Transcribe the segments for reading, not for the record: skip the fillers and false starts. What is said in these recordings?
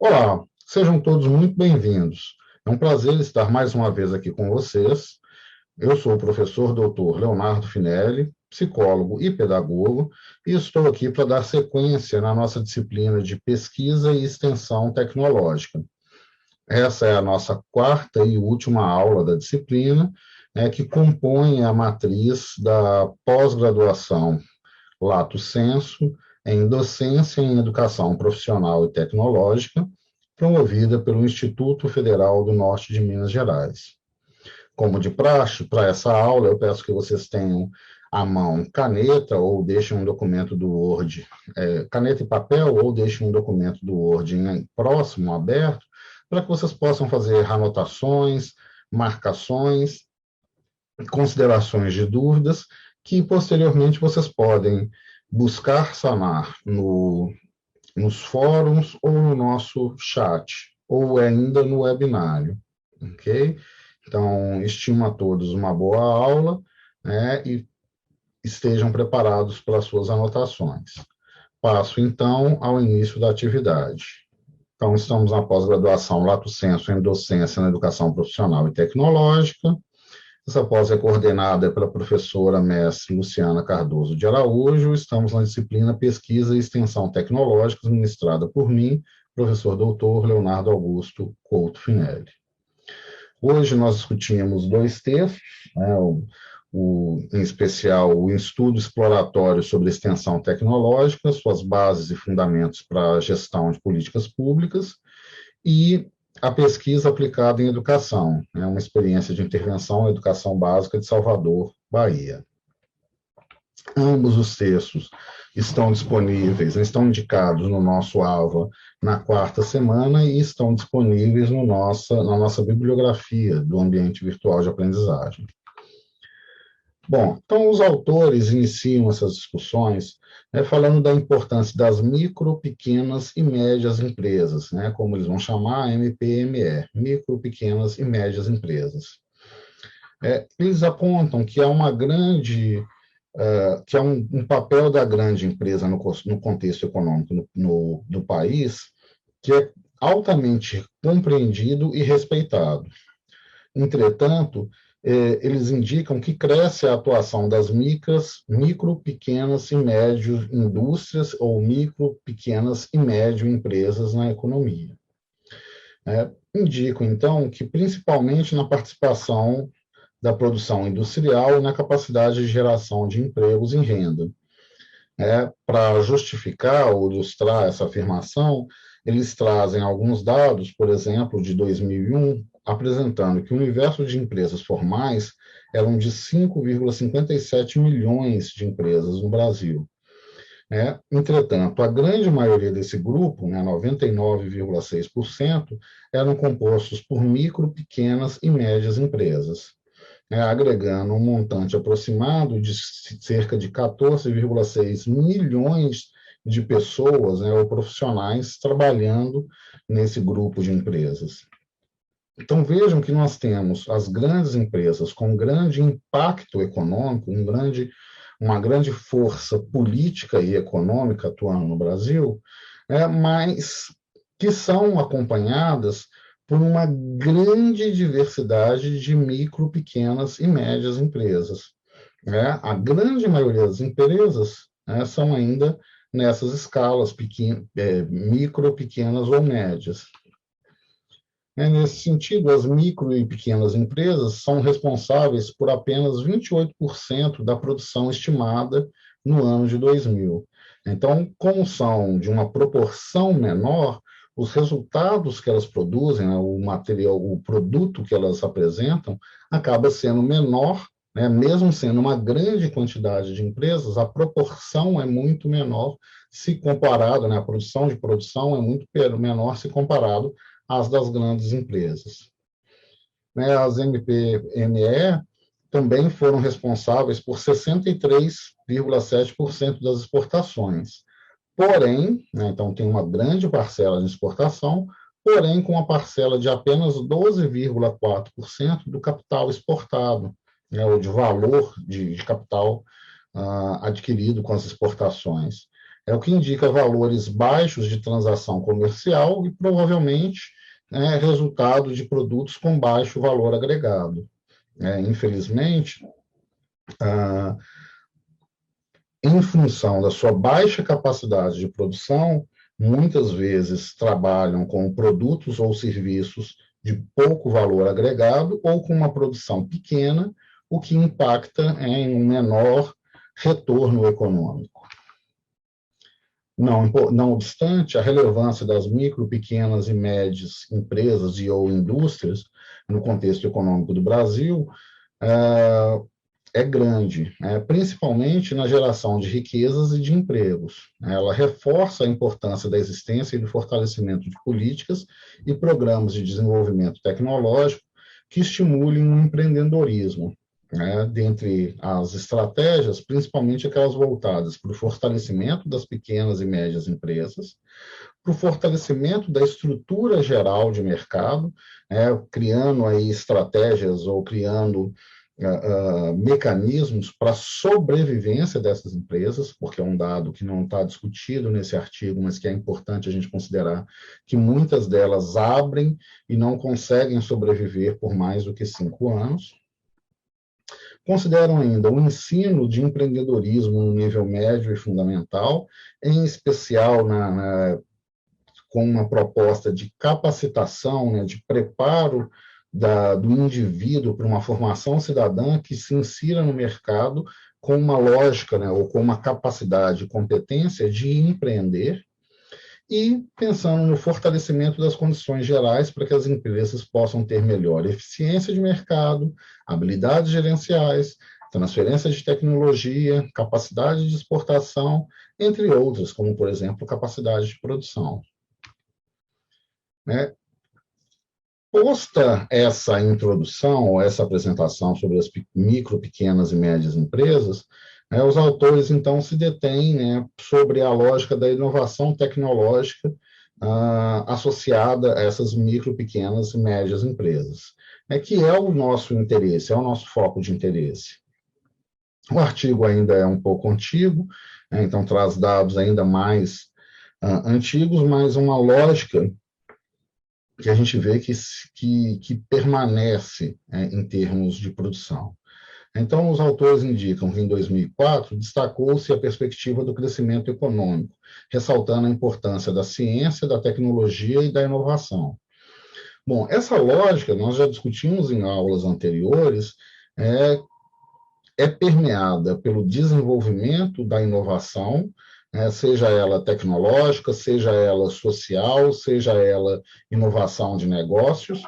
Olá, sejam todos muito bem-vindos. É um prazer estar mais uma vez aqui com vocês. Eu sou o professor Dr. Leonardo Finelli, psicólogo e pedagogo, e estou aqui para dar sequência na nossa disciplina de pesquisa e extensão tecnológica. Essa é a nossa quarta e última aula da disciplina, que compõe a matriz da pós-graduação Lato Sensu em Docência em Educação Profissional e Tecnológica, promovida pelo Instituto Federal do Norte de Minas Gerais. Como de praxe, para essa aula, eu peço que vocês tenham à mão caneta ou deixem um documento do Word, caneta e papel, ou deixem um documento do Word próximo, aberto, para que vocês possam fazer anotações, marcações, considerações de dúvidas, que posteriormente vocês podem buscar sanar nos fóruns ou no nosso chat, ou ainda no webinário, ok? Então, estimo a todos uma boa aula, e estejam preparados para as suas anotações. Passo, então, ao início da atividade. Então, estamos na pós-graduação Lato Sensu em Docência na Educação Profissional e Tecnológica. Essa pós é coordenada pela professora mestre Luciana Cardoso de Araújo. Estamos na disciplina Pesquisa e Extensão Tecnológicas, ministrada por mim, professor doutor Leonardo Augusto Couto Finelli. Hoje nós discutimos dois textos, em especial o estudo exploratório sobre extensão tecnológica, suas bases e fundamentos para a gestão de políticas públicas, e a pesquisa aplicada em educação, uma experiência de intervenção em educação básica de Salvador, Bahia. Ambos os textos estão disponíveis, estão indicados no nosso ALVA na quarta semana e estão disponíveis na nossa bibliografia do ambiente virtual de aprendizagem. Bom, então os autores iniciam essas discussões falando da importância das micro, pequenas e médias empresas, como eles vão chamar, MPME, micro, pequenas e médias empresas. Eles apontam que há um papel da grande empresa no contexto econômico do país que é altamente compreendido e respeitado. Entretanto, eles indicam que cresce a atuação das micro, pequenas e médio indústrias ou micro, pequenas e médio empresas na economia. Indicam, então, que principalmente na participação da produção industrial e na capacidade de geração de empregos e renda. Para justificar ou ilustrar essa afirmação, eles trazem alguns dados, por exemplo, de 2001, apresentando que o universo de empresas formais eram de 5,57 milhões de empresas no Brasil. Entretanto, a grande maioria desse grupo, 99,6%, eram compostos por micro, pequenas e médias empresas, agregando um montante aproximado de cerca de 14,6 milhões de pessoas ou profissionais trabalhando nesse grupo de empresas. Então, vejam que nós temos as grandes empresas com grande impacto econômico, uma grande força política e econômica atuando no Brasil, mas que são acompanhadas por uma grande diversidade de micro, pequenas e médias empresas. A grande maioria das empresas são ainda nessas escalas micro, pequenas ou médias. Nesse sentido, as micro e pequenas empresas são responsáveis por apenas 28% da produção estimada no ano de 2000. Então, como são de uma proporção menor, os resultados que elas produzem, o produto que elas apresentam, acaba sendo menor, mesmo sendo uma grande quantidade de empresas, a proporção é muito menor se comparado, a produção de produção é muito menor se comparado às das grandes empresas. As MPME também foram responsáveis por 63,7% das exportações. Porém, então tem uma grande parcela de exportação, porém com uma parcela de apenas 12,4% do capital exportado, ou de valor de capital adquirido com as exportações. é o que indica valores baixos de transação comercial e provavelmente resultado de produtos com baixo valor agregado. Infelizmente, em função da sua baixa capacidade de produção, muitas vezes trabalham com produtos ou serviços de pouco valor agregado ou com uma produção pequena, o que impacta em um menor retorno econômico. Não obstante, a relevância das micro, pequenas e médias empresas ou indústrias no contexto econômico do Brasil é grande, principalmente na geração de riquezas e de empregos. Ela reforça a importância da existência e do fortalecimento de políticas e programas de desenvolvimento tecnológico que estimulem o empreendedorismo, dentre as estratégias, principalmente aquelas voltadas para o fortalecimento das pequenas e médias empresas, para o fortalecimento da estrutura geral de mercado, criando aí estratégias ou criando mecanismos para a sobrevivência dessas empresas, porque é um dado que não está discutido nesse artigo, mas que é importante a gente considerar que muitas delas abrem e não conseguem sobreviver por mais do que 5 anos. Consideram ainda o ensino de empreendedorismo no nível médio e fundamental, em especial com uma proposta de capacitação, de preparo do indivíduo para uma formação cidadã que se insira no mercado com uma lógica, ou com uma capacidade e competência de empreender, e pensando no fortalecimento das condições gerais para que as empresas possam ter melhor eficiência de mercado, habilidades gerenciais, transferência de tecnologia, capacidade de exportação, entre outras, como, por exemplo, capacidade de produção. Posta essa introdução, ou essa apresentação sobre as micro, pequenas e médias empresas, os autores, então, se detêm sobre a lógica da inovação tecnológica associada a essas micro, pequenas e médias empresas, que é o nosso interesse, é o nosso foco de interesse. O artigo ainda é um pouco antigo, então traz dados ainda mais antigos, mas uma lógica que a gente vê que permanece em termos de produção. Então, os autores indicam que, em 2004, destacou-se a perspectiva do crescimento econômico, ressaltando a importância da ciência, da tecnologia e da inovação. Bom, essa lógica, nós já discutimos em aulas anteriores, é permeada pelo desenvolvimento da inovação, seja ela tecnológica, seja ela social, seja ela inovação de negócios,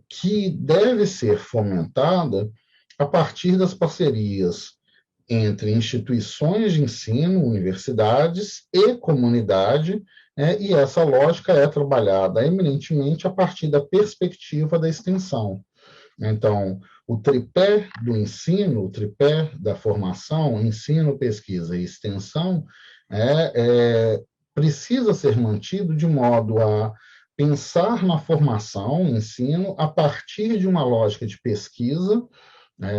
que deve ser fomentada a partir das parcerias entre instituições de ensino, universidades e comunidade, e essa lógica é trabalhada eminentemente a partir da perspectiva da extensão. Então, o tripé do ensino, o tripé da formação, ensino, pesquisa e extensão, precisa ser mantido de modo a pensar na formação, ensino, a partir de uma lógica de pesquisa,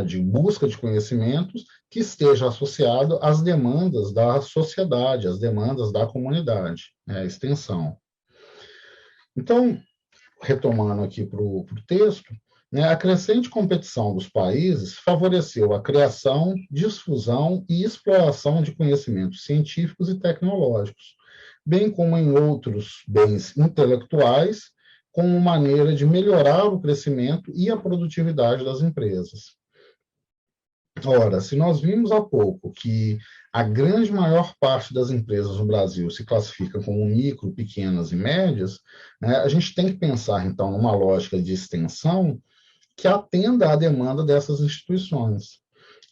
de busca de conhecimentos, que esteja associado às demandas da sociedade, às demandas da comunidade, a extensão. Então, retomando aqui para o texto, a crescente competição dos países favoreceu a criação, difusão e exploração de conhecimentos científicos e tecnológicos, bem como em outros bens intelectuais, como maneira de melhorar o crescimento e a produtividade das empresas. Ora, se nós vimos há pouco que a grande maior parte das empresas no Brasil se classifica como micro, pequenas e médias, a gente tem que pensar, então, numa lógica de extensão que atenda à demanda dessas instituições.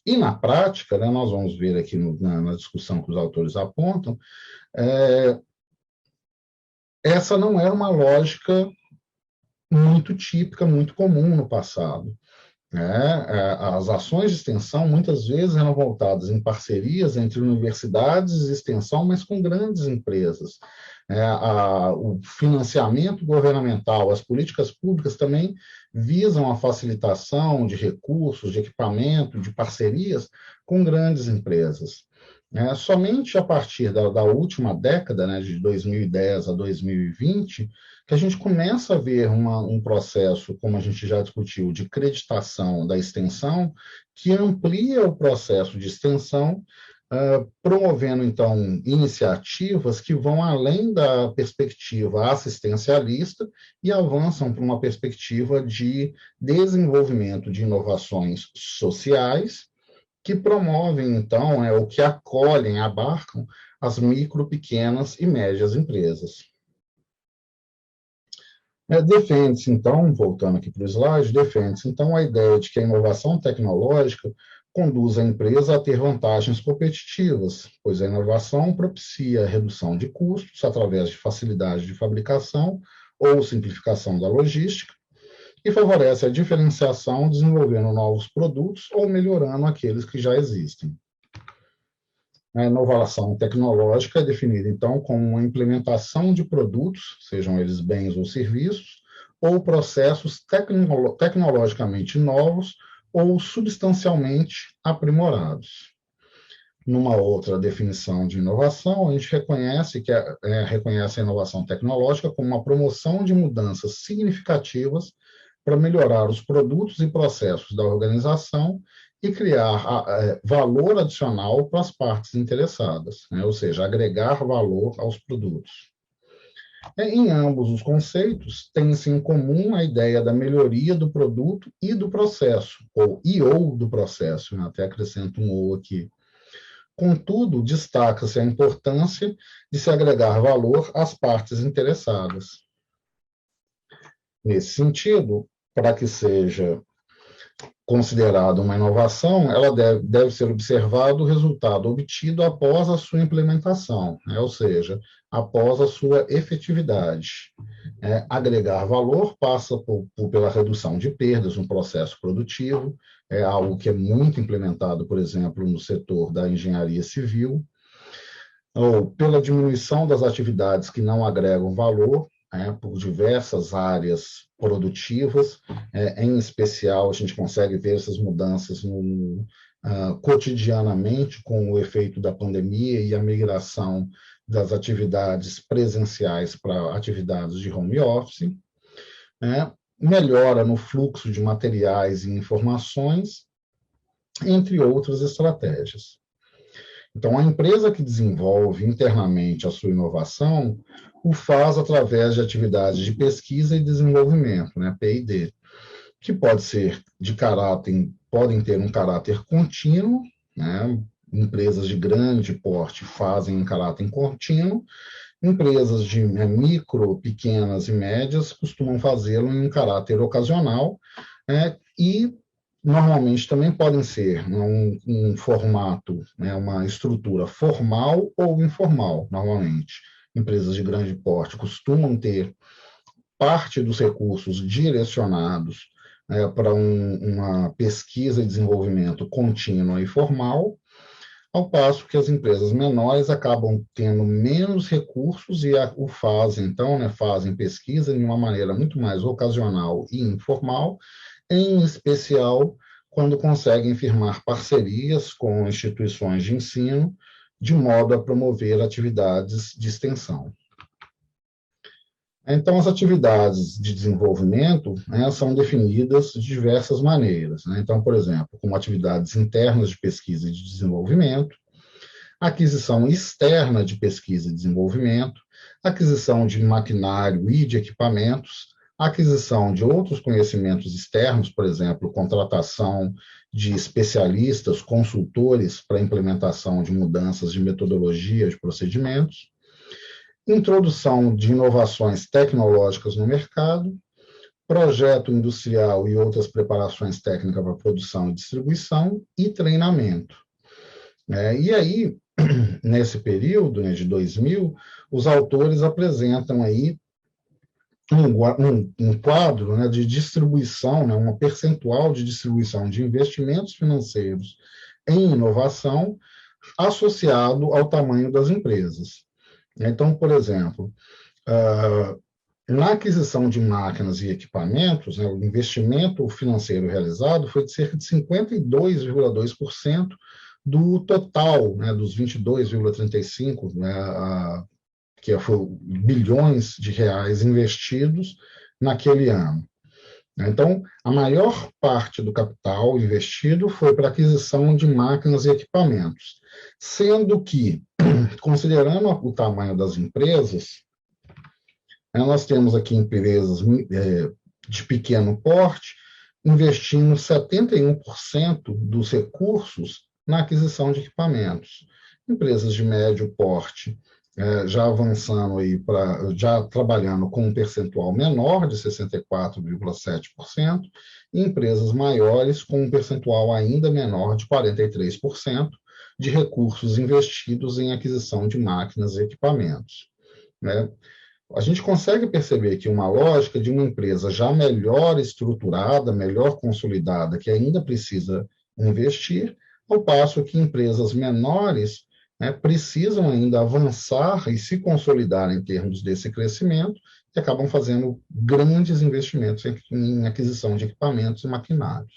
E, na prática, nós vamos ver aqui na discussão que os autores apontam, essa não era uma lógica muito típica, muito comum no passado. As ações de extensão, muitas vezes, eram voltadas em parcerias entre universidades e extensão, mas com grandes empresas. O financiamento governamental, as políticas públicas também visam a facilitação de recursos, de equipamento, de parcerias com grandes empresas. Somente a partir da última década, né, de 2010 a 2020, que a gente começa a ver um processo, como a gente já discutiu, de creditação da extensão, que amplia o processo de extensão, promovendo, então, iniciativas que vão além da perspectiva assistencialista e avançam para uma perspectiva de desenvolvimento de inovações sociais, que promovem, então, o que acolhem, abarcam as micro, pequenas e médias empresas. Defende-se, então, voltando aqui para o slide, defende-se, então, a ideia de que a inovação tecnológica conduz a empresa a ter vantagens competitivas, pois a inovação propicia a redução de custos através de facilidade de fabricação ou simplificação da logística, e favorece a diferenciação, desenvolvendo novos produtos ou melhorando aqueles que já existem. A inovação tecnológica é definida, então, como uma implementação de produtos, sejam eles bens ou serviços, ou processos tecnologicamente novos ou substancialmente aprimorados. Numa outra definição de inovação, a gente reconhece reconhece a inovação tecnológica como uma promoção de mudanças significativas para melhorar os produtos e processos da organização e criar valor adicional para as partes interessadas, né? Ou seja, agregar valor aos produtos. Em ambos os conceitos, tem-se em comum a ideia da melhoria do produto e do processo, ou do processo, né? Até acrescento um ou aqui. Contudo, destaca-se a importância de se agregar valor às partes interessadas. Nesse sentido, para que seja considerada uma inovação, ela deve ser observado o resultado obtido após a sua implementação, né? Ou seja, após a sua efetividade. Agregar valor passa pela redução de perdas no processo produtivo, é algo que é muito implementado, por exemplo, no setor da engenharia civil, ou pela diminuição das atividades que não agregam valor, por diversas áreas produtivas, em especial a gente consegue ver essas mudanças cotidianamente com o efeito da pandemia e a migração das atividades presenciais para atividades de home office, melhora no fluxo de materiais e informações, entre outras estratégias. Então, a empresa que desenvolve internamente a sua inovação o faz através de atividades de pesquisa e desenvolvimento, né, P&D, que podem ter um caráter contínuo, né, empresas de grande porte fazem em caráter contínuo, empresas de micro, pequenas e médias costumam fazê-lo em um caráter ocasional, e normalmente também podem ser um formato, né, uma estrutura formal ou informal, normalmente. Empresas de grande porte costumam ter parte dos recursos direcionados para uma pesquisa e desenvolvimento contínua e formal, ao passo que as empresas menores acabam tendo menos recursos e o fazem, então, fazem pesquisa de uma maneira muito mais ocasional e informal, em especial quando conseguem firmar parcerias com instituições de ensino, de modo a promover atividades de extensão. Então, as atividades de desenvolvimento são definidas de diversas maneiras. Então, por exemplo, como atividades internas de pesquisa e de desenvolvimento, aquisição externa de pesquisa e desenvolvimento, aquisição de maquinário e de equipamentos, aquisição de outros conhecimentos externos, por exemplo, contratação de especialistas, consultores para a implementação de mudanças de metodologia, de procedimentos, introdução de inovações tecnológicas no mercado, projeto industrial e outras preparações técnicas para produção e distribuição, e treinamento. E aí, nesse período, de 2000, os autores apresentam aí um quadro de distribuição, uma percentual de distribuição de investimentos financeiros em inovação associado ao tamanho das empresas. Então, por exemplo, na aquisição de máquinas e equipamentos, o investimento financeiro realizado foi de cerca de 52,2% do total, né, dos 22,35, né, que foi bilhões de reais investidos naquele ano. Então, a maior parte do capital investido foi para aquisição de máquinas e equipamentos, sendo que, considerando o tamanho das empresas, nós temos aqui empresas de pequeno porte investindo 71% dos recursos na aquisição de equipamentos. Empresas de médio porte já avançando aí já trabalhando com um percentual menor de 64,7%, e empresas maiores com um percentual ainda menor de 43% de recursos investidos em aquisição de máquinas e equipamentos, né? A gente consegue perceber que uma lógica de uma empresa já melhor estruturada, melhor consolidada, que ainda precisa investir, ao passo que empresas menores, né, precisam ainda avançar e se consolidar em termos desse crescimento e acabam fazendo grandes investimentos em aquisição de equipamentos e maquinários.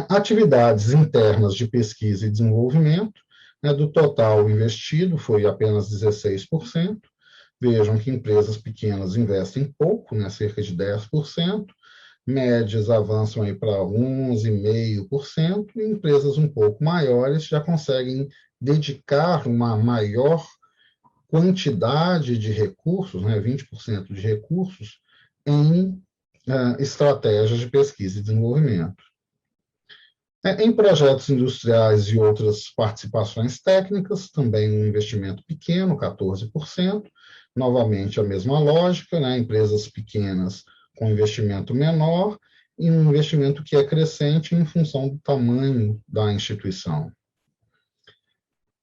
Atividades internas de pesquisa e desenvolvimento, né, do total investido foi apenas 16%. Vejam que empresas pequenas investem pouco, né, cerca de 10%, médias avançam aí para 11,5%, e empresas um pouco maiores já conseguem dedicar uma maior quantidade de recursos, né, 20% de recursos, em estratégias de pesquisa e desenvolvimento. Em projetos industriais e outras participações técnicas, também um investimento pequeno, 14%, novamente a mesma lógica, né? Empresas pequenas com investimento menor e um investimento que é crescente em função do tamanho da instituição.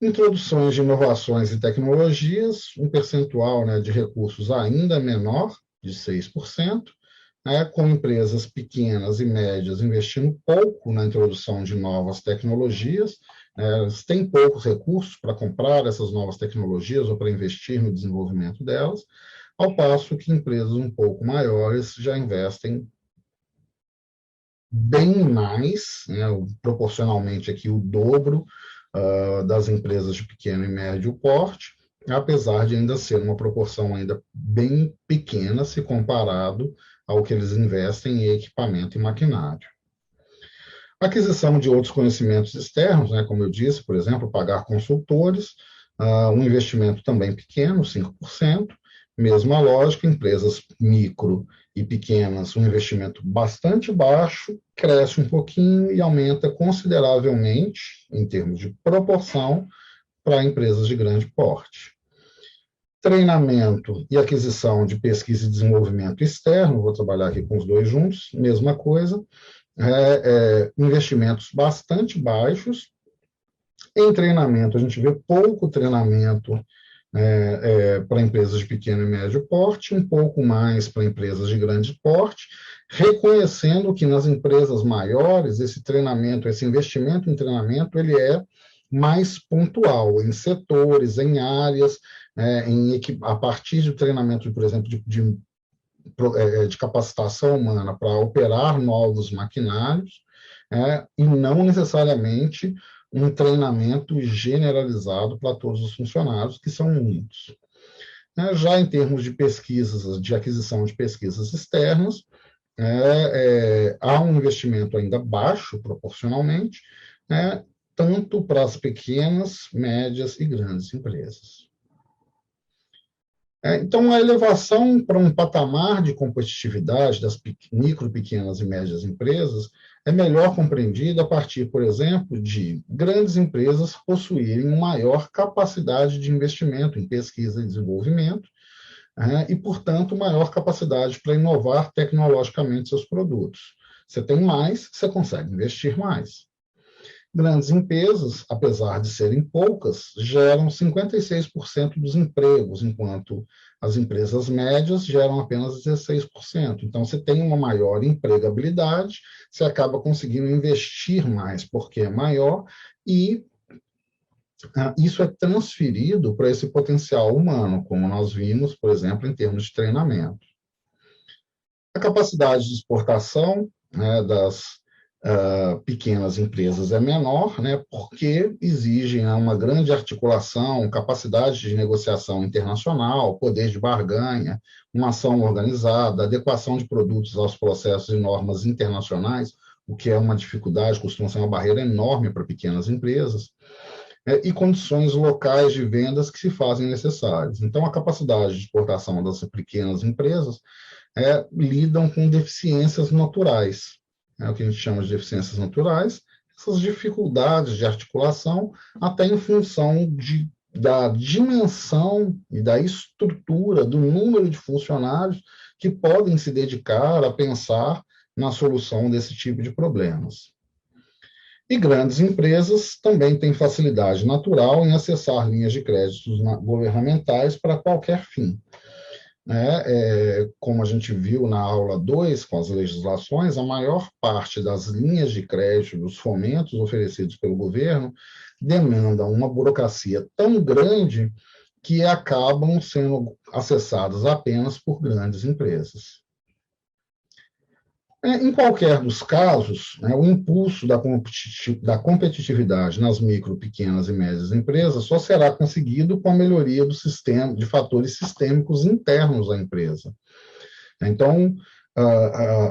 Introduções de inovações e tecnologias, um percentual, né, de recursos ainda menor, de 6%, com empresas pequenas e médias investindo pouco na introdução de novas tecnologias, elas têm poucos recursos para comprar essas novas tecnologias ou para investir no desenvolvimento delas, ao passo que empresas um pouco maiores já investem bem mais, né, proporcionalmente aqui o dobro das empresas de pequeno e médio porte, apesar de ainda ser uma proporção ainda bem pequena se comparado ao que eles investem em equipamento e maquinário. Aquisição de outros conhecimentos externos, né, como eu disse, por exemplo, pagar consultores, um investimento também pequeno, 5%, mesma lógica, empresas micro e pequenas, um investimento bastante baixo, cresce um pouquinho e aumenta consideravelmente, em termos de proporção, para empresas de grande porte. Treinamento e aquisição de pesquisa e desenvolvimento externo, vou trabalhar aqui com os dois juntos, mesma coisa, investimentos bastante baixos. Em treinamento, a gente vê pouco treinamento para empresas de pequeno e médio porte, um pouco mais para empresas de grande porte, reconhecendo que nas empresas maiores, esse treinamento, esse investimento em treinamento, ele é mais pontual, em setores, em áreas, a partir do treinamento, por exemplo, de capacitação humana para operar novos maquinários, e não necessariamente um treinamento generalizado para todos os funcionários, que são muitos. Já em termos de pesquisas, de aquisição de pesquisas externas, há um investimento ainda baixo proporcionalmente, tanto para as pequenas, médias e grandes empresas. Então, a elevação para um patamar de competitividade das micro, pequenas e médias empresas é melhor compreendida a partir, por exemplo, de grandes empresas possuírem uma maior capacidade de investimento em pesquisa e desenvolvimento, e, portanto, maior capacidade para inovar tecnologicamente seus produtos. Você tem mais, você consegue investir mais. Grandes empresas, apesar de serem poucas, geram 56% dos empregos, enquanto as empresas médias geram apenas 16%. Então, você tem uma maior empregabilidade, você acaba conseguindo investir mais, porque é maior, e isso é transferido para esse potencial humano, como nós vimos, por exemplo, em termos de treinamento. A capacidade de exportação, das pequenas empresas é menor, né, porque exigem uma grande articulação, capacidade de negociação internacional, poder de barganha, uma ação organizada, adequação de produtos aos processos e normas internacionais, o que é uma dificuldade, costuma ser uma barreira enorme para pequenas empresas, e condições locais de vendas que se fazem necessárias. Então, a capacidade de exportação das pequenas empresas lidam com deficiências naturais, o que a gente chama de deficiências naturais, essas dificuldades de articulação, até em função da dimensão e da estrutura, do número de funcionários que podem se dedicar a pensar na solução desse tipo de problemas. E grandes empresas também têm facilidade natural em acessar linhas de créditos governamentais para qualquer fim. Como a gente viu na aula 2, com as legislações, a maior parte das linhas de crédito, dos fomentos oferecidos pelo governo, demandam uma burocracia tão grande que acabam sendo acessadas apenas por grandes empresas. Em qualquer dos casos, o impulso da competitividade nas micro, pequenas e médias empresas só será conseguido com a melhoria do sistema, de fatores sistêmicos internos à empresa. Então,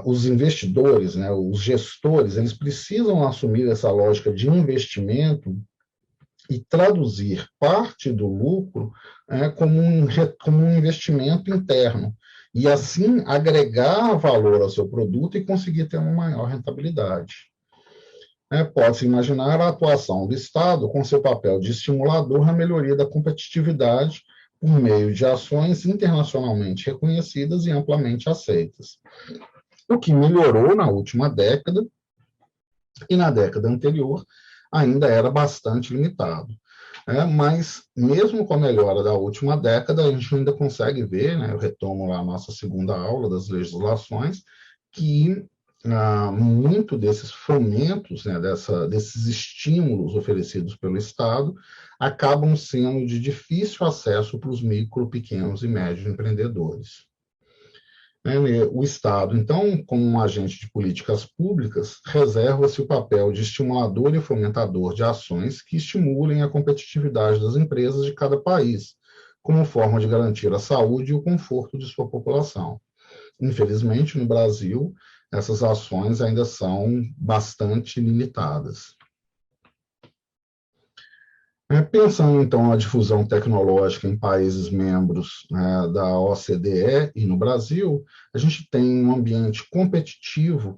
os investidores, os gestores, eles precisam assumir essa lógica de investimento e traduzir parte do lucro como um investimento interno, e assim agregar valor ao seu produto e conseguir ter uma maior rentabilidade. Pode-se imaginar a atuação do Estado com seu papel de estimulador na melhoria da competitividade por meio de ações internacionalmente reconhecidas e amplamente aceitas. O que melhorou na última década e na década anterior ainda era bastante limitado. Mas, mesmo com a melhora da última década, a gente ainda consegue ver, eu retomo lá a nossa segunda aula das legislações, que muito desses fomentos, desses estímulos oferecidos pelo Estado, acabam sendo de difícil acesso para os micro, pequenos e médios empreendedores. O Estado, então, como um agente de políticas públicas, reserva-se o papel de estimulador e fomentador de ações que estimulem a competitividade das empresas de cada país, como forma de garantir a saúde e o conforto de sua população. Infelizmente, no Brasil, essas ações ainda são bastante limitadas. Pensando, então, na difusão tecnológica em países membros da OCDE e no Brasil, a gente tem um ambiente competitivo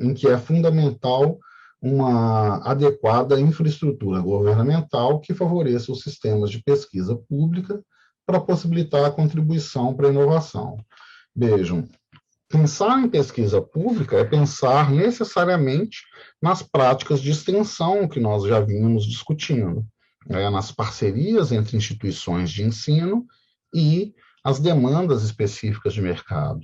em que é fundamental uma adequada infraestrutura governamental que favoreça os sistemas de pesquisa pública para possibilitar a contribuição para a inovação. Vejam, pensar em pesquisa pública é pensar necessariamente nas práticas de extensão que nós já vínhamos discutindo, nas parcerias entre instituições de ensino e as demandas específicas de mercado.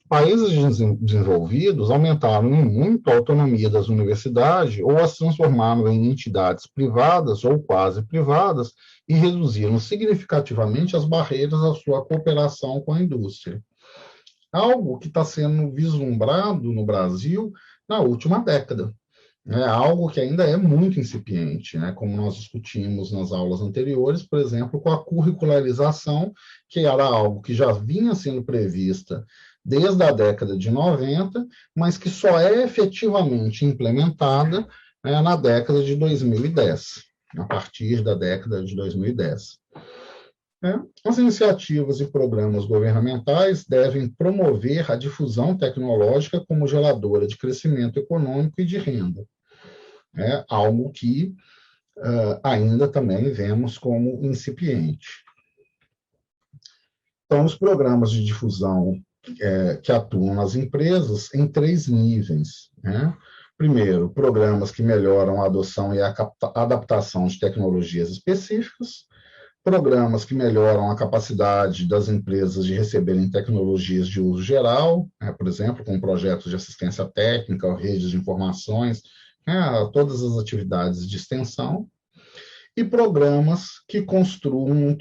Países desenvolvidos aumentaram muito a autonomia das universidades ou as transformaram em entidades privadas ou quase privadas e reduziram significativamente as barreiras à sua cooperação com a indústria. Algo que está sendo vislumbrado no Brasil na última década. Algo que ainda é muito incipiente, como nós discutimos nas aulas anteriores, por exemplo, com a curricularização, que era algo que já vinha sendo prevista desde a década de 90, mas que só é efetivamente implementada na década de 2010, a partir da década de 2010. As iniciativas e programas governamentais devem promover a difusão tecnológica como geradora de crescimento econômico e de renda. Algo que ainda também vemos como incipiente. Então, os programas de difusão que atuam nas empresas em 3 níveis. Primeiro, programas que melhoram a adoção e a adaptação de tecnologias específicas, programas que melhoram a capacidade das empresas de receberem tecnologias de uso geral, por exemplo, com projetos de assistência técnica, redes de informações, todas as atividades de extensão, e programas que construam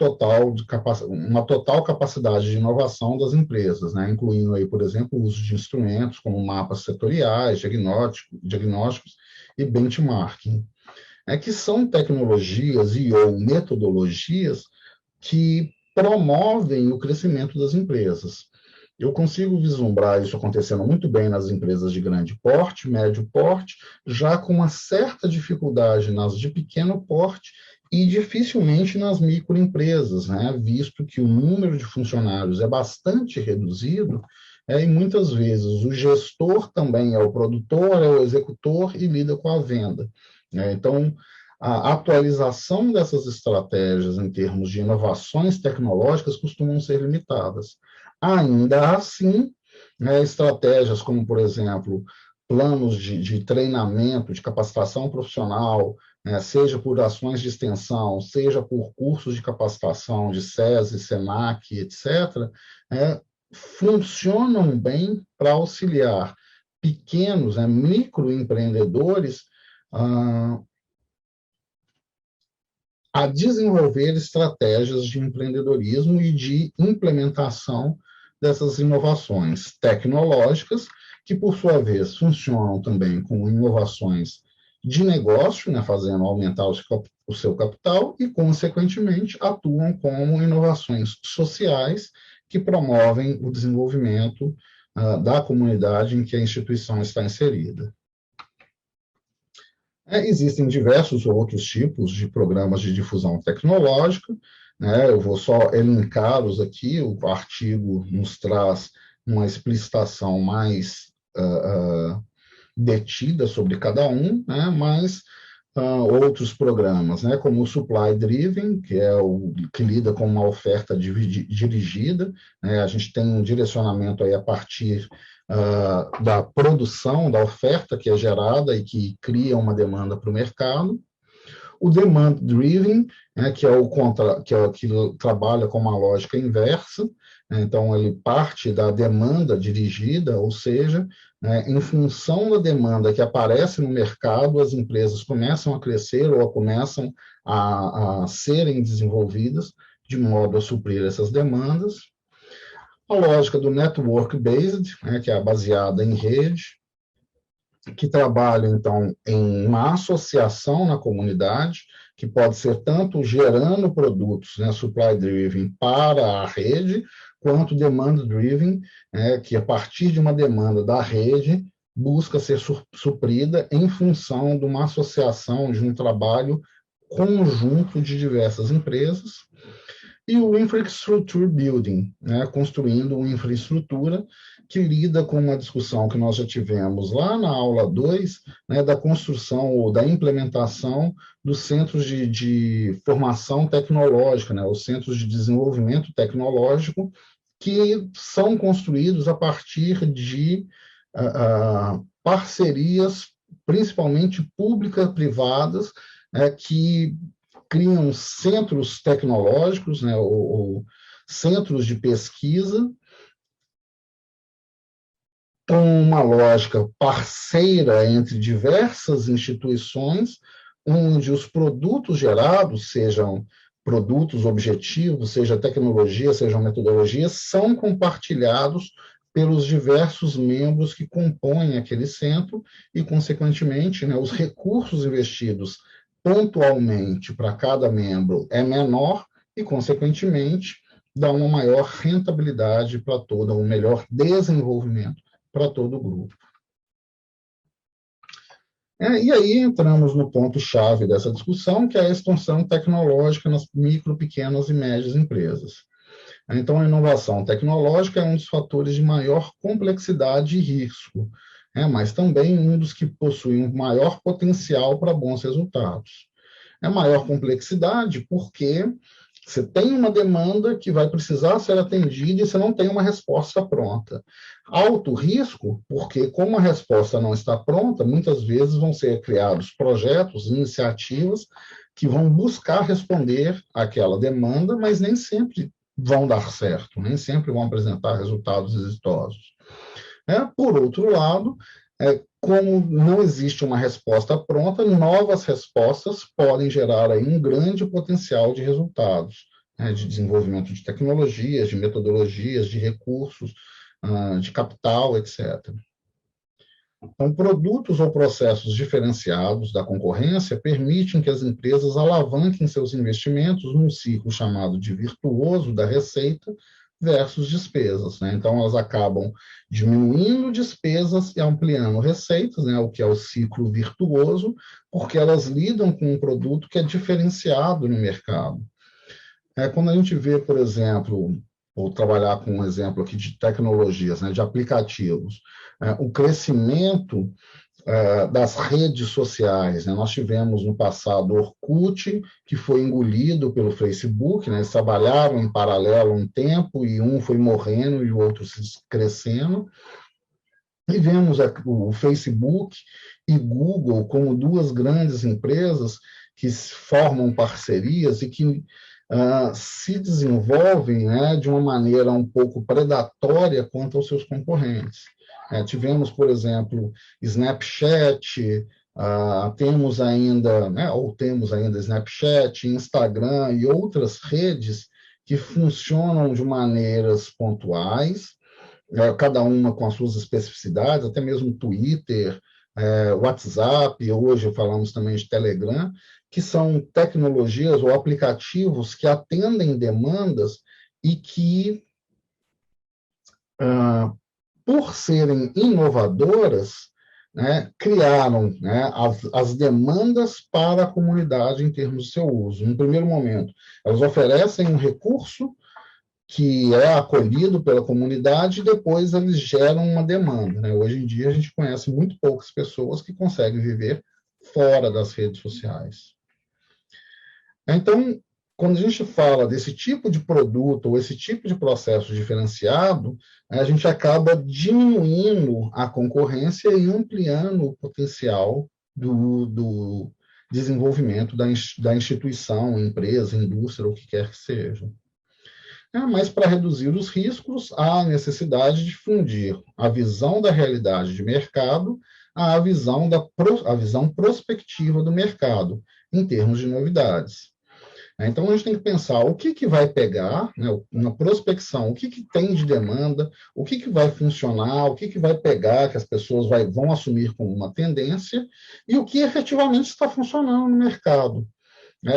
uma total capacidade de inovação das empresas, né? Incluindo aí, por exemplo, o uso de instrumentos como mapas setoriais, diagnósticos e benchmarking, que são tecnologias e ou metodologias que promovem o crescimento das empresas. Eu consigo vislumbrar isso acontecendo muito bem nas empresas de grande porte, médio porte, já com uma certa dificuldade nas de pequeno porte e dificilmente nas microempresas, né? Visto que o número de funcionários é bastante reduzido, e muitas vezes o gestor também é o produtor, é o executor e lida com a venda. Então, a atualização dessas estratégias em termos de inovações tecnológicas costumam ser limitadas. Ainda assim, estratégias como, por exemplo, planos de treinamento, de capacitação profissional, seja por ações de extensão, seja por cursos de capacitação de SESI, SENAC, etc., funcionam bem para auxiliar pequenos, microempreendedores a desenvolver estratégias de empreendedorismo e de implementação dessas inovações tecnológicas, que, por sua vez, funcionam também como inovações de negócio, né, fazendo aumentar o seu capital e, consequentemente, atuam como inovações sociais que promovem o desenvolvimento da comunidade em que a instituição está inserida. Existem diversos outros tipos de programas de difusão tecnológica, né? Eu vou só elencá-los aqui, o artigo nos traz uma explicitação mais detida sobre cada um, né? Mas outros programas, né? Como o Supply Driven, que é o que lida com uma oferta dirigida, né? A gente tem um direcionamento aí a partir da produção, da oferta que é gerada e que cria uma demanda para o mercado. O Demand Driven, que é o que trabalha com uma lógica inversa, então ele parte da demanda dirigida, ou seja, em função da demanda que aparece no mercado, as empresas começam a crescer ou começam a serem desenvolvidas de modo a suprir essas demandas. A lógica do network-based, que é baseada em rede, que trabalha, então, em uma associação na comunidade, que pode ser tanto gerando produtos, supply-driven para a rede, quanto demand-driven, que a partir de uma demanda da rede, busca ser suprida em função de uma associação, de um trabalho conjunto de diversas empresas. E o Infrastructure Building, construindo uma infraestrutura que lida com uma discussão que nós já tivemos lá na aula 2, da construção ou da implementação dos centros de formação tecnológica, os centros de desenvolvimento tecnológico, que são construídos a partir de parcerias, principalmente públicas-privadas, que criam centros tecnológicos, ou centros de pesquisa, com uma lógica parceira entre diversas instituições, onde os produtos gerados, sejam produtos objetivos, seja tecnologia, sejam metodologias, são compartilhados pelos diversos membros que compõem aquele centro e, consequentemente, os recursos investidos pontualmente para cada membro é menor e, consequentemente, dá uma maior rentabilidade para todo, um melhor desenvolvimento para todo o grupo. E aí entramos no ponto-chave dessa discussão, que é a expansão tecnológica nas micro, pequenas e médias empresas. Então, a inovação tecnológica é um dos fatores de maior complexidade e risco, mas também um dos que possui um maior potencial para bons resultados. É maior complexidade porque você tem uma demanda que vai precisar ser atendida e você não tem uma resposta pronta. Alto risco, porque como a resposta não está pronta, muitas vezes vão ser criados projetos, iniciativas que vão buscar responder àquela demanda, mas nem sempre vão dar certo, nem sempre vão apresentar resultados exitosos. Por outro lado, Como não existe uma resposta pronta, novas respostas podem gerar aí um grande potencial de resultados, né, de desenvolvimento de tecnologias, de metodologias, de recursos, de capital, etc. Então, produtos ou processos diferenciados da concorrência permitem que as empresas alavanquem seus investimentos num ciclo chamado de virtuoso da receita versus despesas, né? Então, elas acabam diminuindo despesas e ampliando receitas, né? O que é o ciclo virtuoso, porque elas lidam com um produto que é diferenciado no mercado. Quando a gente vê, por exemplo, vou trabalhar com um exemplo aqui de tecnologias, né, de aplicativos, o crescimento das redes sociais, né? Nós tivemos no passado o Orkut, que foi engolido pelo Facebook, né? Eles trabalharam em paralelo um tempo e um foi morrendo e o outro se crescendo. E vemos o Facebook e Google como duas grandes empresas que formam parcerias e que se desenvolvem, né, de uma maneira um pouco predatória quanto aos seus concorrentes. Tivemos, por exemplo, Snapchat, temos ainda, né, ou temos ainda Snapchat, Instagram e outras redes que funcionam de maneiras pontuais, cada uma com as suas especificidades, até mesmo Twitter, WhatsApp, hoje falamos também de Telegram, que são tecnologias ou aplicativos que atendem demandas e que, por serem inovadoras, né, criaram, né, as demandas para a comunidade em termos de seu uso. No primeiro momento, elas oferecem um recurso que é acolhido pela comunidade e depois eles geram uma demanda, né? Hoje em dia a gente conhece muito poucas pessoas que conseguem viver fora das redes sociais. Então, quando a gente fala desse tipo de produto ou esse tipo de processo diferenciado, a gente acaba diminuindo a concorrência e ampliando o potencial do desenvolvimento da instituição, empresa, indústria, o que quer que seja. Mas para reduzir os riscos, há a necessidade de fundir a visão da realidade de mercado à visão prospectiva do mercado, em termos de novidades. Então, a gente tem que pensar o que vai pegar, né, na prospecção, o que tem de demanda, o que vai funcionar, o que vai pegar, que as pessoas vão assumir como uma tendência, e o que efetivamente está funcionando no mercado.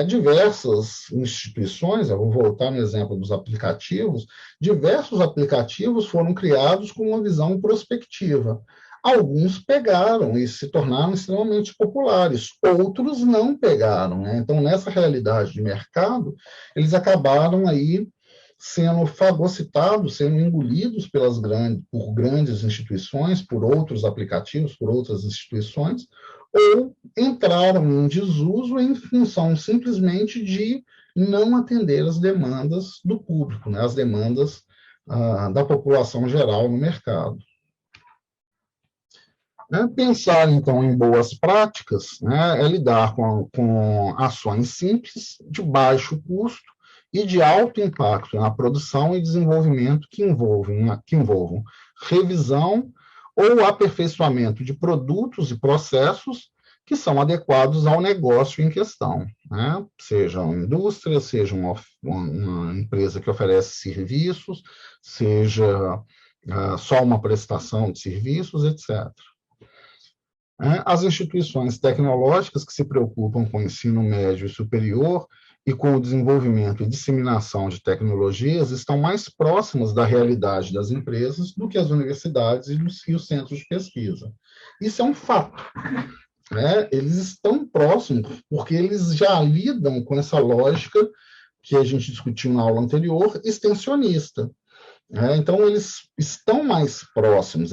Diversas instituições, eu vou voltar no exemplo dos aplicativos, diversos aplicativos foram criados com uma visão prospectiva. Alguns pegaram e se tornaram extremamente populares, outros não pegaram, né? Então, nessa realidade de mercado, eles acabaram aí sendo fagocitados, sendo engolidos por grandes instituições, por outros aplicativos, por outras instituições, ou entraram em desuso em função simplesmente de não atender as demandas do público, né, as demandas da população geral no mercado. Pensar, então, em boas práticas, né, é lidar com ações simples, de baixo custo e de alto impacto na produção e desenvolvimento que envolvam revisão ou aperfeiçoamento de produtos e processos que são adequados ao negócio em questão, né? Seja uma indústria, seja uma empresa que oferece serviços, seja só uma prestação de serviços, etc. As instituições tecnológicas que se preocupam com o ensino médio e superior e com o desenvolvimento e disseminação de tecnologias estão mais próximas da realidade das empresas do que as universidades e os centros de pesquisa. Isso é um fato. Eles estão próximos porque eles já lidam com essa lógica que a gente discutiu na aula anterior, extensionista. Então, eles estão mais próximos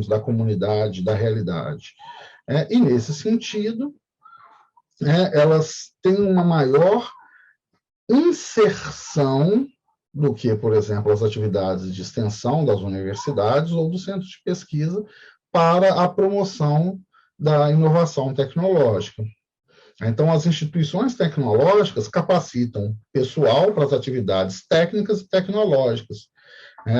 da comunidade, da realidade. E, nesse sentido, elas têm uma maior inserção do que, por exemplo, as atividades de extensão das universidades ou dos centros de pesquisa para a promoção da inovação tecnológica. Então, as instituições tecnológicas capacitam pessoal para as atividades técnicas e tecnológicas,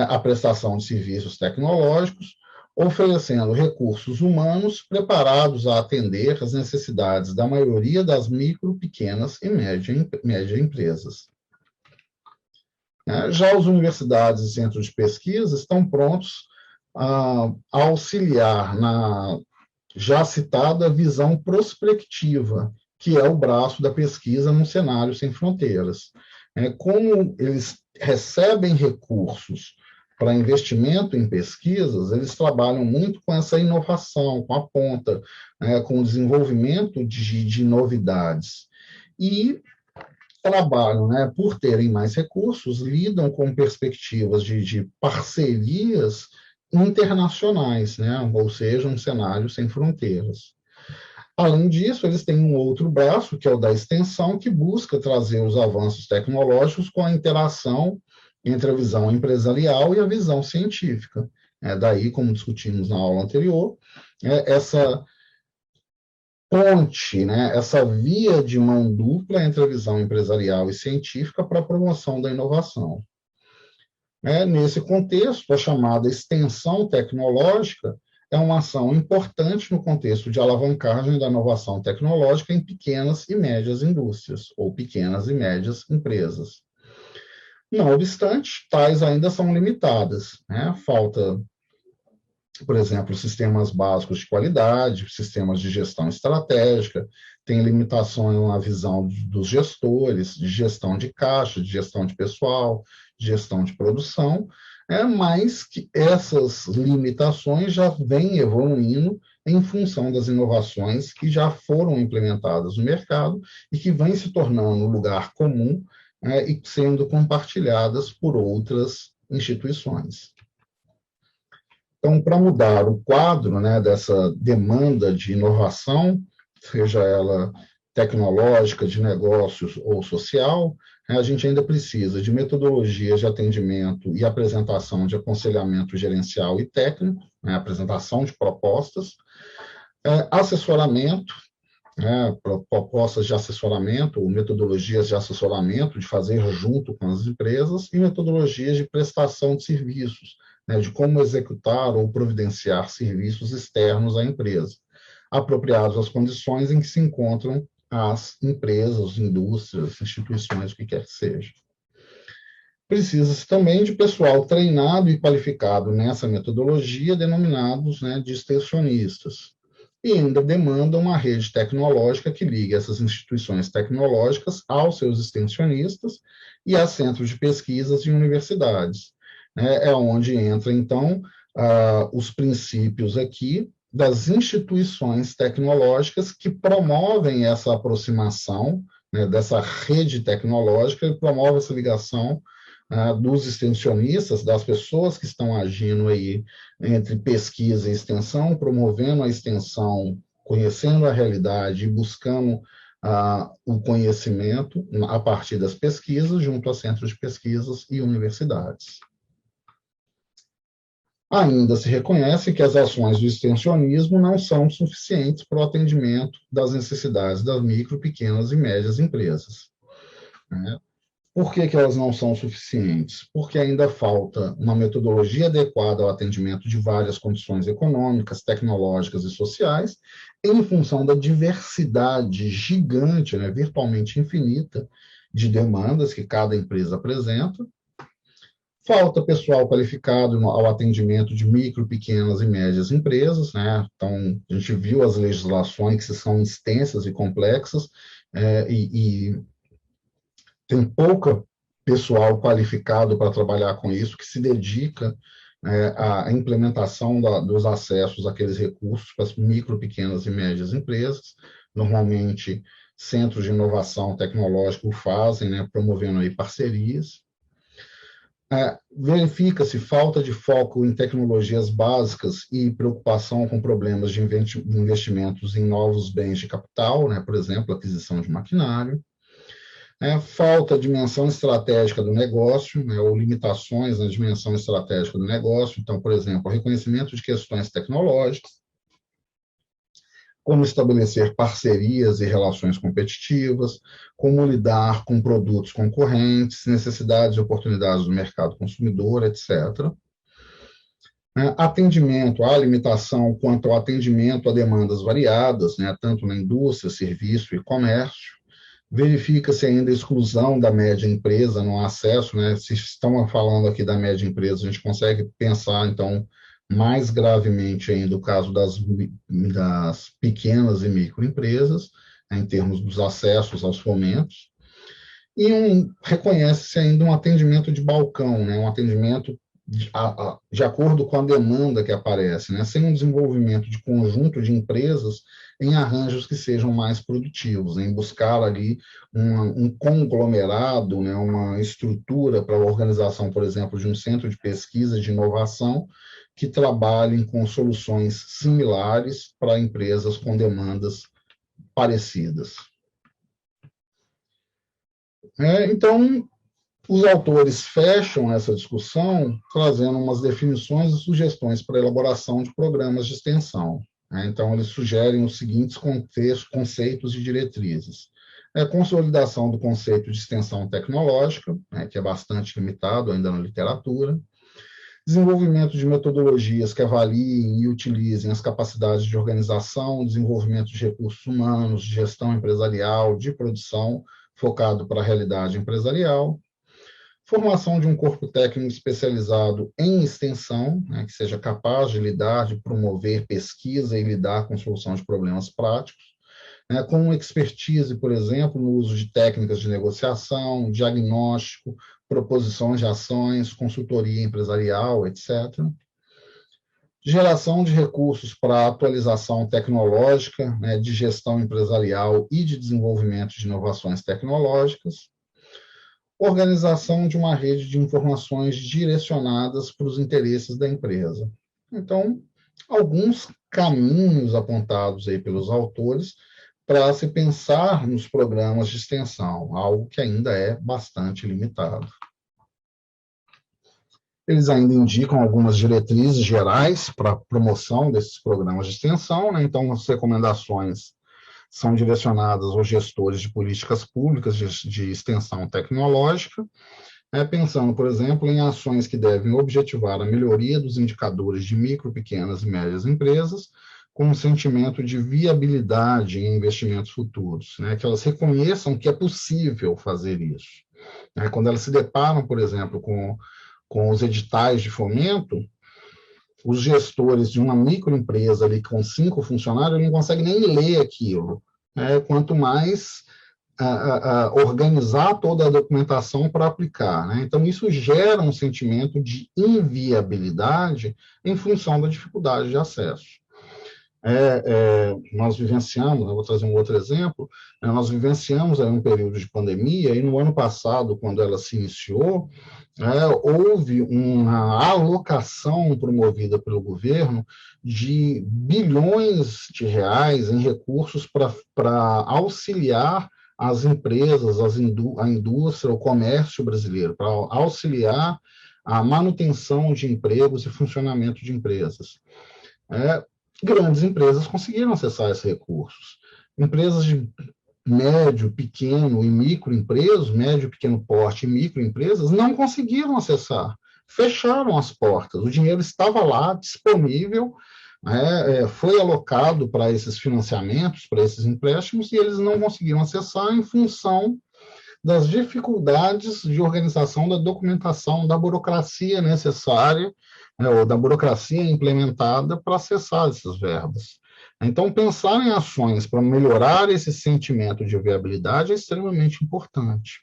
a prestação de serviços tecnológicos, oferecendo recursos humanos preparados a atender às necessidades da maioria das micro, pequenas e média empresas. Já as universidades e centros de pesquisa estão prontos a auxiliar na já citada visão prospectiva, que é o braço da pesquisa num cenário sem fronteiras. Como eles recebem recursos para investimento em pesquisas, eles trabalham muito com essa inovação, com a ponta, com o desenvolvimento de novidades. E trabalham, por terem mais recursos, lidam com perspectivas de parcerias internacionais, ou seja, um cenário sem fronteiras. Além disso, eles têm um outro braço, que é o da extensão, que busca trazer os avanços tecnológicos com a interação entre a visão empresarial e a visão científica. Daí, como discutimos na aula anterior, essa ponte, essa via de mão dupla entre a visão empresarial e científica para a promoção da inovação. Nesse contexto, a chamada extensão tecnológica é uma ação importante no contexto de alavancagem da inovação tecnológica em pequenas e médias indústrias, ou pequenas e médias empresas. Não obstante, tais ainda são limitadas. Falta, por exemplo, sistemas básicos de qualidade, sistemas de gestão estratégica, tem limitações na visão dos gestores, de gestão de caixa, de gestão de pessoal, de gestão de produção, mas que essas limitações já vêm evoluindo em função das inovações que já foram implementadas no mercado e que vêm se tornando lugar comum e sendo compartilhadas por outras instituições. Então, para mudar o quadro dessa demanda de inovação, seja ela tecnológica, de negócios ou social, a gente ainda precisa de metodologias de atendimento e apresentação de aconselhamento gerencial e técnico, apresentação de propostas, assessoramento, propostas de assessoramento, metodologias de assessoramento, de fazer junto com as empresas, e metodologias de prestação de serviços, de como executar ou providenciar serviços externos à empresa, apropriados às condições em que se encontram as empresas, indústrias, instituições, o que quer que seja. Precisa-se também de pessoal treinado e qualificado nessa metodologia, denominados de extensionistas. E ainda demanda uma rede tecnológica que ligue essas instituições tecnológicas aos seus extensionistas e a centros de pesquisas e universidades. É onde entra, então, os princípios aqui das instituições tecnológicas que promovem essa aproximação dessa rede tecnológica e promove essa ligação dos extensionistas, das pessoas que estão agindo aí entre pesquisa e extensão, promovendo a extensão, conhecendo a realidade e buscando o conhecimento a partir das pesquisas, junto a centros de pesquisas e universidades. Ainda se reconhece que as ações do extensionismo não são suficientes para o atendimento das necessidades das micro, pequenas e médias empresas. Por que elas não são suficientes? Porque ainda falta uma metodologia adequada ao atendimento de várias condições econômicas, tecnológicas e sociais, em função da diversidade gigante, virtualmente infinita, de demandas que cada empresa apresenta. Falta pessoal qualificado ao atendimento de micro, pequenas e médias empresas, Então, a gente viu as legislações que são extensas e complexas, e tem pouca pessoal qualificado para trabalhar com isso, que se dedica à implementação dos acessos àqueles recursos para as micro, pequenas e médias empresas. Normalmente, centros de inovação tecnológica o fazem, promovendo aí parcerias. Verifica-se falta de foco em tecnologias básicas e preocupação com problemas de investimentos em novos bens de capital, por exemplo, aquisição de maquinário. Falta dimensão estratégica do negócio, ou limitações na dimensão estratégica do negócio. Então, por exemplo, reconhecimento de questões tecnológicas, como estabelecer parcerias e relações competitivas, como lidar com produtos concorrentes, necessidades e oportunidades do mercado consumidor, etc. né? Atendimento à limitação quanto ao atendimento a demandas variadas, né? Tanto na indústria, serviço e comércio. Verifica-se ainda a exclusão da média empresa no acesso, né? Se estamos falando aqui da média empresa, a gente consegue pensar, então, mais gravemente ainda o caso das pequenas e microempresas, né, em termos dos acessos aos fomentos. E reconhece-se ainda um atendimento de balcão, né? Um atendimento de acordo com a demanda que aparece, né? Sem um desenvolvimento de conjunto de empresas em arranjos que sejam mais produtivos, em buscar ali um conglomerado, né? Uma estrutura para a organização, por exemplo, de um centro de pesquisa de inovação que trabalhem com soluções similares para empresas com demandas parecidas. Então, os autores fecham essa discussão trazendo umas definições e sugestões para a elaboração de programas de extensão. Então, eles sugerem os seguintes conceitos e diretrizes. Consolidação do conceito de extensão tecnológica, que é bastante limitado ainda na literatura. Desenvolvimento de metodologias que avaliem e utilizem as capacidades de organização, desenvolvimento de recursos humanos, de gestão empresarial, de produção, focado para a realidade empresarial. Formação de um corpo técnico especializado em extensão, que seja capaz de lidar, de promover pesquisa e lidar com solução de problemas práticos, com expertise, por exemplo, no uso de técnicas de negociação, diagnóstico, proposições de ações, consultoria empresarial, etc. Geração de recursos para atualização tecnológica, de gestão empresarial e de desenvolvimento de inovações tecnológicas. Organização de uma rede de informações direcionadas para os interesses da empresa. Então, alguns caminhos apontados aí pelos autores para se pensar nos programas de extensão, algo que ainda é bastante limitado. Eles ainda indicam algumas diretrizes gerais para a promoção desses programas de extensão, né? Então, as recomendações são direcionadas aos gestores de políticas públicas de extensão tecnológica, pensando, por exemplo, em ações que devem objetivar a melhoria dos indicadores de micro, pequenas e médias empresas, com um sentimento de viabilidade em investimentos futuros, que elas reconheçam que é possível fazer isso. Quando elas se deparam, por exemplo, com os editais de fomento, os gestores de uma microempresa ali com 5 funcionários não conseguem nem ler aquilo, quanto mais organizar toda a documentação para aplicar. Então, isso gera um sentimento de inviabilidade em função da dificuldade de acesso. Nós vivenciamos, eu vou trazer um outro exemplo, nós vivenciamos um período de pandemia, e no ano passado, quando ela se iniciou, houve uma alocação promovida pelo governo de bilhões de reais em recursos para auxiliar as empresas, a indústria, o comércio brasileiro, para auxiliar a manutenção de empregos e funcionamento de empresas. Grandes empresas conseguiram acessar esses recursos. Empresas de médio, pequeno e microempresas, médio, pequeno porte e microempresas, não conseguiram acessar. Fecharam as portas. O dinheiro estava lá, disponível, foi alocado para esses financiamentos, para esses empréstimos, e eles não conseguiram acessar em função das dificuldades de organização da documentação, da burocracia necessária, ou da burocracia implementada para acessar essas verbas. Então, pensar em ações para melhorar esse sentimento de viabilidade é extremamente importante.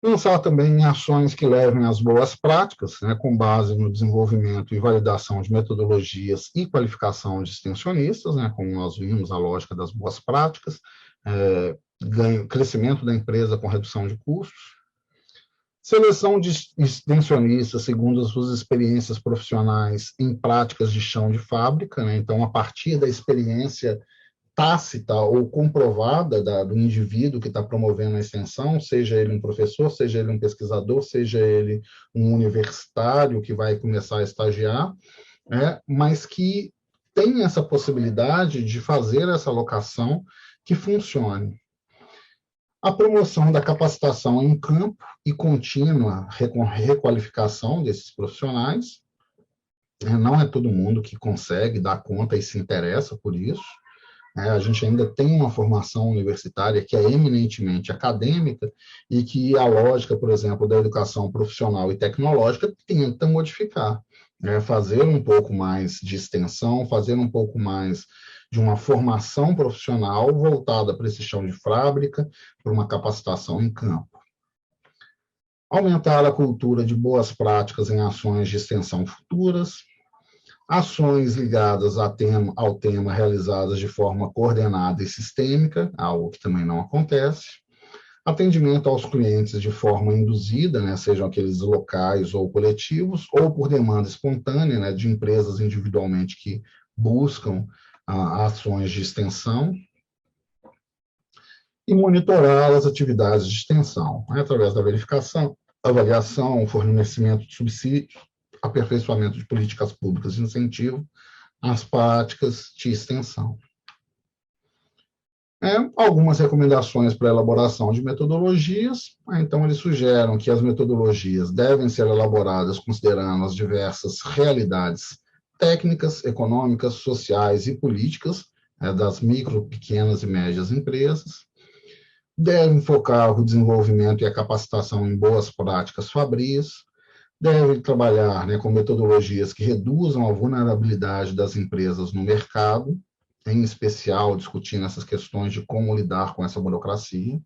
Pensar também em ações que levem às boas práticas, com base no desenvolvimento e validação de metodologias e qualificação de extensionistas, como nós vimos, a lógica das boas práticas, crescimento da empresa com redução de custos. Seleção de extensionistas segundo as suas experiências profissionais em práticas de chão de fábrica, então, a partir da experiência tácita ou comprovada do indivíduo que está promovendo a extensão, seja ele um professor, seja ele um pesquisador, seja ele um universitário que vai começar a estagiar, mas que tem essa possibilidade de fazer essa alocação que funcione. A promoção da capacitação em campo e contínua requalificação desses profissionais, Não é todo mundo que consegue dar conta e se interessa por isso. A gente ainda tem uma formação universitária que é eminentemente acadêmica e que a lógica, por exemplo, da educação profissional e tecnológica tenta modificar, fazer um pouco mais de extensão, fazer um pouco mais de uma formação profissional voltada para esse chão de fábrica, para uma capacitação em campo. Aumentar a cultura de boas práticas em ações de extensão futuras, ações ligadas ao tema realizadas de forma coordenada e sistêmica, algo que também não acontece, atendimento aos clientes de forma induzida, sejam aqueles locais ou coletivos, ou por demanda espontânea, de empresas individualmente que buscam ações de extensão, e monitorar as atividades de extensão, através da verificação, avaliação, fornecimento de subsídios, aperfeiçoamento de políticas públicas de incentivo às práticas de extensão. Algumas recomendações para a elaboração de metodologias. Então, eles sugerem que as metodologias devem ser elaboradas considerando as diversas realidades técnicas, econômicas, sociais e políticas das micro, pequenas e médias empresas. Devem focar o desenvolvimento e a capacitação em boas práticas fabris, deve trabalhar com metodologias que reduzam a vulnerabilidade das empresas no mercado, em especial discutindo essas questões de como lidar com essa burocracia.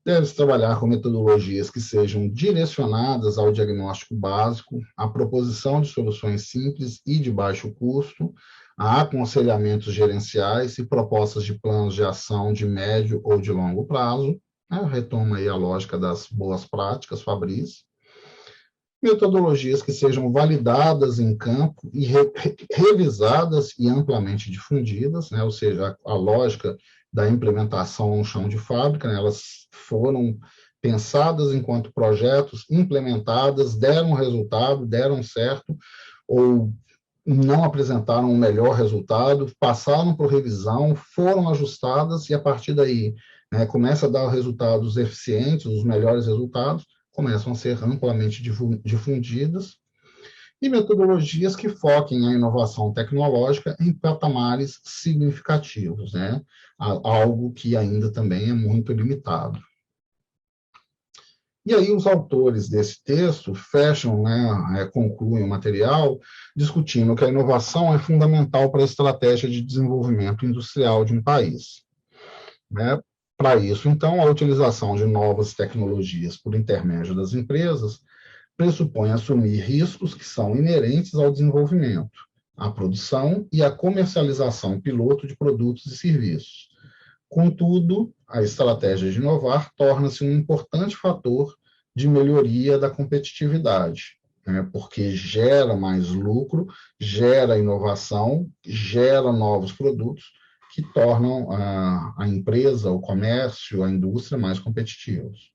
Deve-se trabalhar com metodologias que sejam direcionadas ao diagnóstico básico, à proposição de soluções simples e de baixo custo, a aconselhamentos gerenciais e propostas de planos de ação de médio ou de longo prazo. Retoma aí a lógica das boas práticas fabris. Metodologias que sejam validadas em campo e revisadas e amplamente difundidas, ou seja, a lógica da implementação no chão de fábrica, elas foram pensadas enquanto projetos, implementadas, deram resultado, deram certo, ou não apresentaram um melhor resultado, passaram por revisão, foram ajustadas e, a partir daí, começa a dar resultados eficientes, os melhores resultados, começam a ser amplamente difundidas, e metodologias que foquem a inovação tecnológica em patamares significativos, algo que ainda também é muito limitado. E aí os autores desse texto fecham, concluem o material, discutindo que a inovação é fundamental para a estratégia de desenvolvimento industrial de um país. Para isso, então, a utilização de novas tecnologias por intermédio das empresas pressupõe assumir riscos que são inerentes ao desenvolvimento, à produção e à comercialização piloto de produtos e serviços. Contudo, a estratégia de inovar torna-se um importante fator de melhoria da competitividade, porque gera mais lucro, gera inovação, gera novos produtos que tornam a empresa, o comércio, a indústria mais competitivos.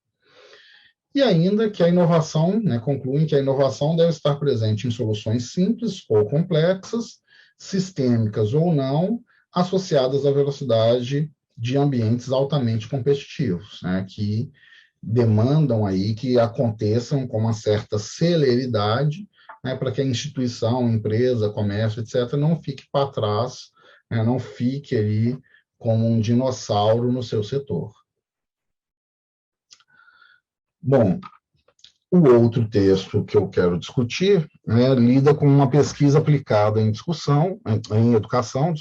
E ainda que a inovação, concluem que a inovação deve estar presente em soluções simples ou complexas, sistêmicas ou não, associadas à velocidade de ambientes altamente competitivos, que demandam aí que aconteçam com uma certa celeridade, para que a instituição, empresa, comércio, etc., não fique para trás, não fique ali como um dinossauro no seu setor. Bom, o outro texto que eu quero discutir lida com uma pesquisa aplicada em educação,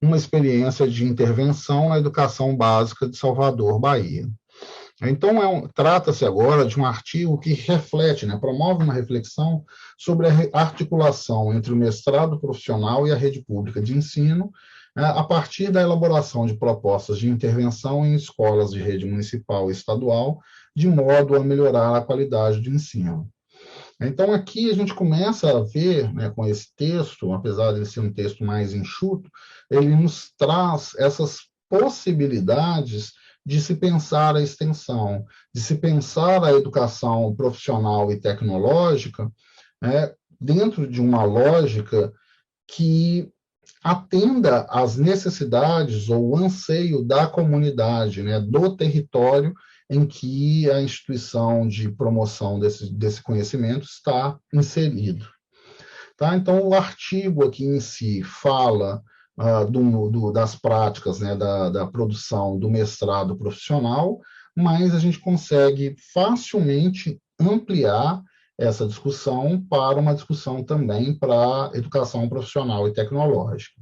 uma experiência de intervenção na educação básica de Salvador, Bahia. Então, trata-se agora de um artigo que reflete, promove uma reflexão sobre a articulação entre o mestrado profissional e a rede pública de ensino, a partir da elaboração de propostas de intervenção em escolas de rede municipal e estadual, de modo a melhorar a qualidade do ensino. Então, aqui a gente começa a ver, com esse texto, apesar de ser um texto mais enxuto, ele nos traz essas possibilidades de se pensar a extensão, de se pensar a educação profissional e tecnológica, dentro de uma lógica que atenda às necessidades ou o anseio da comunidade, do território em que a instituição de promoção desse conhecimento está inserido. Tá? Então, o artigo aqui em si fala das práticas, né, da produção do mestrado profissional, mas a gente consegue facilmente ampliar essa discussão para uma discussão também para educação profissional e tecnológica.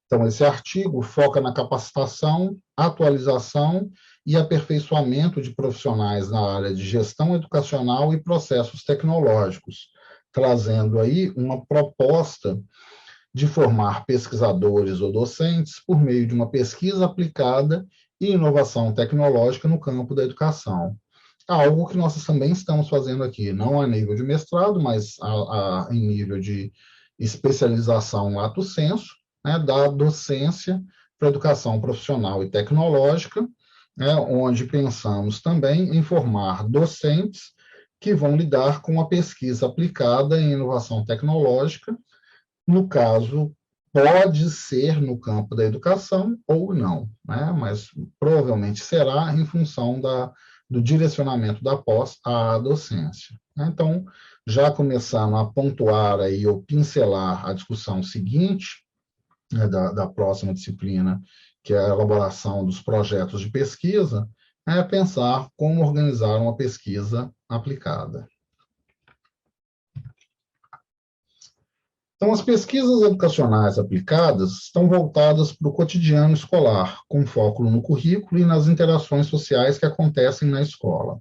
Então, esse artigo foca na capacitação, atualização e aperfeiçoamento de profissionais na área de gestão educacional e processos tecnológicos, trazendo aí uma proposta de formar pesquisadores ou docentes por meio de uma pesquisa aplicada e inovação tecnológica no campo da educação. Algo que nós também estamos fazendo aqui, não a nível de mestrado, mas em nível de especialização lato sensu, né, da docência para educação profissional e tecnológica, né, onde pensamos também em formar docentes que vão lidar com a pesquisa aplicada em inovação tecnológica. No caso, pode ser no campo da educação ou não, né? Mas provavelmente será em função do direcionamento da pós à docência. Então, já começando a pontuar aí ou pincelar a discussão seguinte, né, da próxima disciplina, que é a elaboração dos projetos de pesquisa, é pensar como organizar uma pesquisa aplicada. Então, as pesquisas educacionais aplicadas estão voltadas para o cotidiano escolar, com foco no currículo e nas interações sociais que acontecem na escola.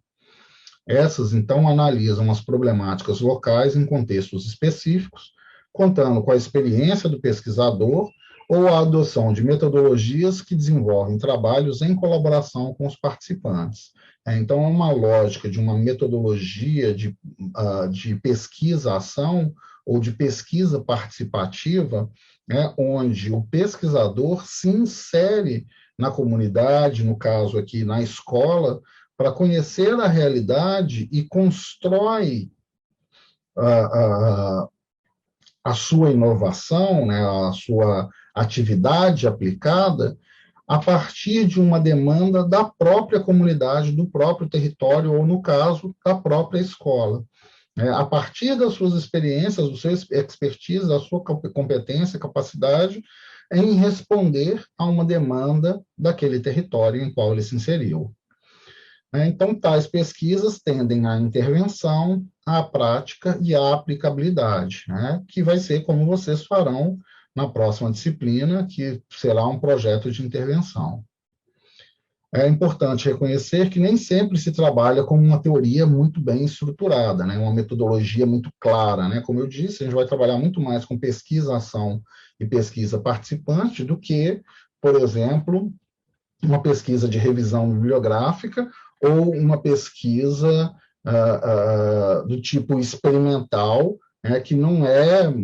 Essas, então, analisam as problemáticas locais em contextos específicos, contando com a experiência do pesquisador ou a adoção de metodologias que desenvolvem trabalhos em colaboração com os participantes. Então, é uma lógica de uma metodologia de pesquisa-ação ou de pesquisa participativa, né, onde o pesquisador se insere na comunidade, no caso aqui na escola, para conhecer a realidade e constrói a sua inovação, né, a sua atividade aplicada a partir de uma demanda da própria comunidade, do próprio território, ou, no caso, da própria escola. A partir das suas experiências, do seu expertise, da sua competência, capacidade em responder a uma demanda daquele território em qual ele se inseriu. Então, tais pesquisas tendem à intervenção, à prática e à aplicabilidade, né, que vai ser como vocês farão na próxima disciplina, que será um projeto de intervenção. É importante reconhecer que nem sempre se trabalha com uma teoria muito bem estruturada, né, uma metodologia muito clara, né? Como eu disse, a gente vai trabalhar muito mais com pesquisa-ação e pesquisa participante do que, por exemplo, uma pesquisa de revisão bibliográfica ou uma pesquisa do tipo experimental, né,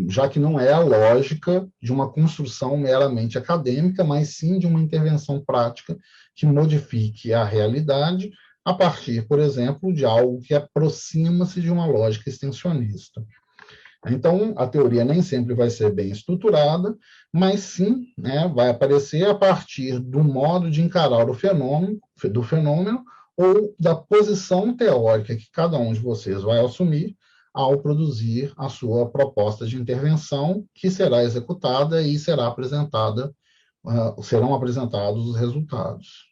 já que não é a lógica de uma construção meramente acadêmica, mas sim de uma intervenção prática que modifique a realidade a partir, por exemplo, de algo que aproxima-se de uma lógica extensionista. Então, a teoria nem sempre vai ser bem estruturada, mas sim, né, vai aparecer a partir do modo de encarar do fenômeno ou da posição teórica que cada um de vocês vai assumir ao produzir a sua proposta de intervenção, que será executada e serão apresentados os resultados.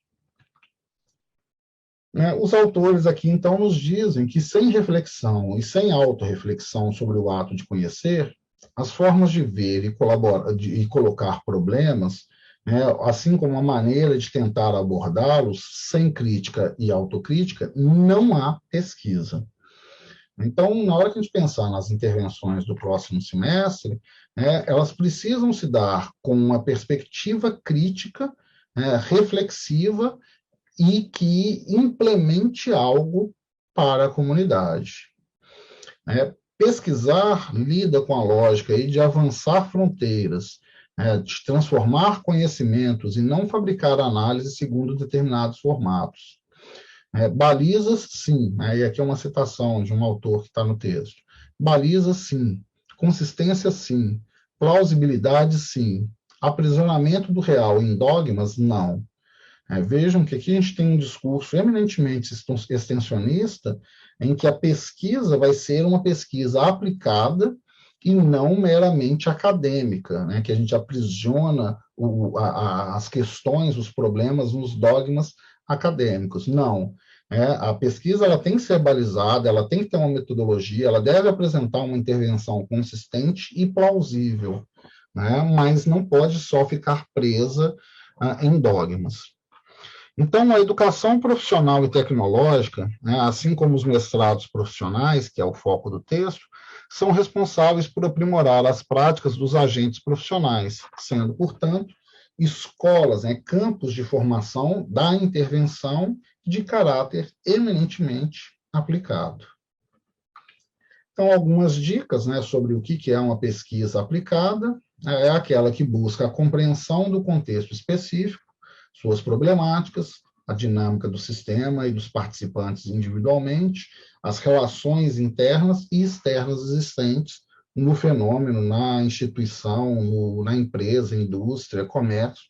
Os autores aqui, então, nos dizem que sem reflexão e sem autorreflexão sobre o ato de conhecer, as formas de ver e colocar problemas, né, assim como a maneira de tentar abordá-los sem crítica e autocrítica, não há pesquisa. Então, na hora que a gente pensar nas intervenções do próximo semestre, né, elas precisam se dar com uma perspectiva crítica, reflexiva, e que implemente algo para a comunidade. Pesquisar lida com a lógica aí de avançar fronteiras, de transformar conhecimentos e não fabricar análise segundo determinados formatos. Balizas, sim, e aqui é uma citação de um autor que está no texto. Balizas, sim. Consistência, sim. Plausibilidade, sim. Aprisionamento do real em dogmas, não. Vejam que aqui a gente tem um discurso eminentemente extensionista, em que a pesquisa vai ser uma pesquisa aplicada e não meramente acadêmica, né, que a gente aprisiona as questões, os problemas nos dogmas acadêmicos. Não. A pesquisa ela tem que ser balizada, ela tem que ter uma metodologia, ela deve apresentar uma intervenção consistente e plausível, né, mas não pode só ficar presa em dogmas. Então, a educação profissional e tecnológica, né, assim como os mestrados profissionais, que é o foco do texto, são responsáveis por aprimorar as práticas dos agentes profissionais, sendo, portanto, escolas, né, campos de formação da intervenção de caráter eminentemente aplicado. Então, algumas dicas, né, sobre o que é uma pesquisa aplicada, é aquela que busca a compreensão do contexto específico, suas problemáticas, a dinâmica do sistema e dos participantes individualmente, as relações internas e externas existentes no fenômeno, na instituição, na empresa, indústria, comércio,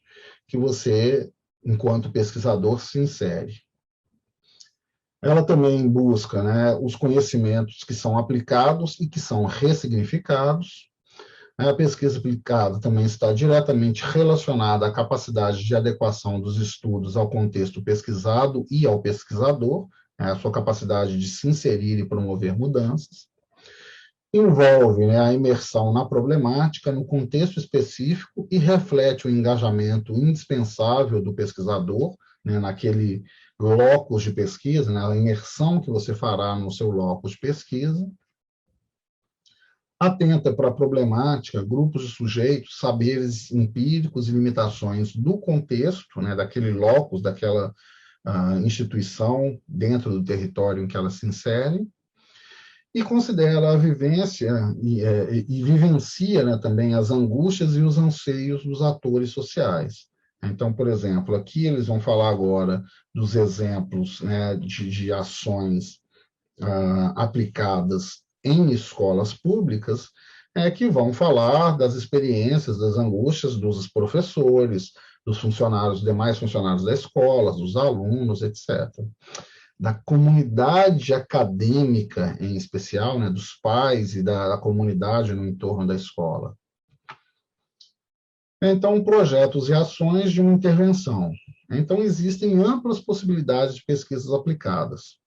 que você, enquanto pesquisador, se insere. Ela também busca, né, os conhecimentos que são aplicados e que são ressignificados. A pesquisa aplicada também está diretamente relacionada à capacidade de adequação dos estudos ao contexto pesquisado e ao pesquisador, né, a sua capacidade de se inserir e promover mudanças. Envolve, né, a imersão na problemática, no contexto específico e reflete o engajamento indispensável do pesquisador, né, naquele locus de pesquisa, né, a imersão que você fará no seu locus de pesquisa. Atenta para a problemática, grupos de sujeitos, saberes empíricos e limitações do contexto, né, daquele locus, daquela instituição dentro do território em que ela se insere, e considera a vivência e vivencia, né, também as angústias e os anseios dos atores sociais. Então, por exemplo, aqui eles vão falar agora dos exemplos, né, de ações aplicadas em escolas públicas, que vão falar das experiências, das angústias dos professores, dos funcionários, demais funcionários da escola, dos alunos, etc. Da comunidade acadêmica, em especial, né, dos pais e da comunidade no entorno da escola. Então, projetos e ações de uma intervenção. Então, existem amplas possibilidades de pesquisas aplicadas.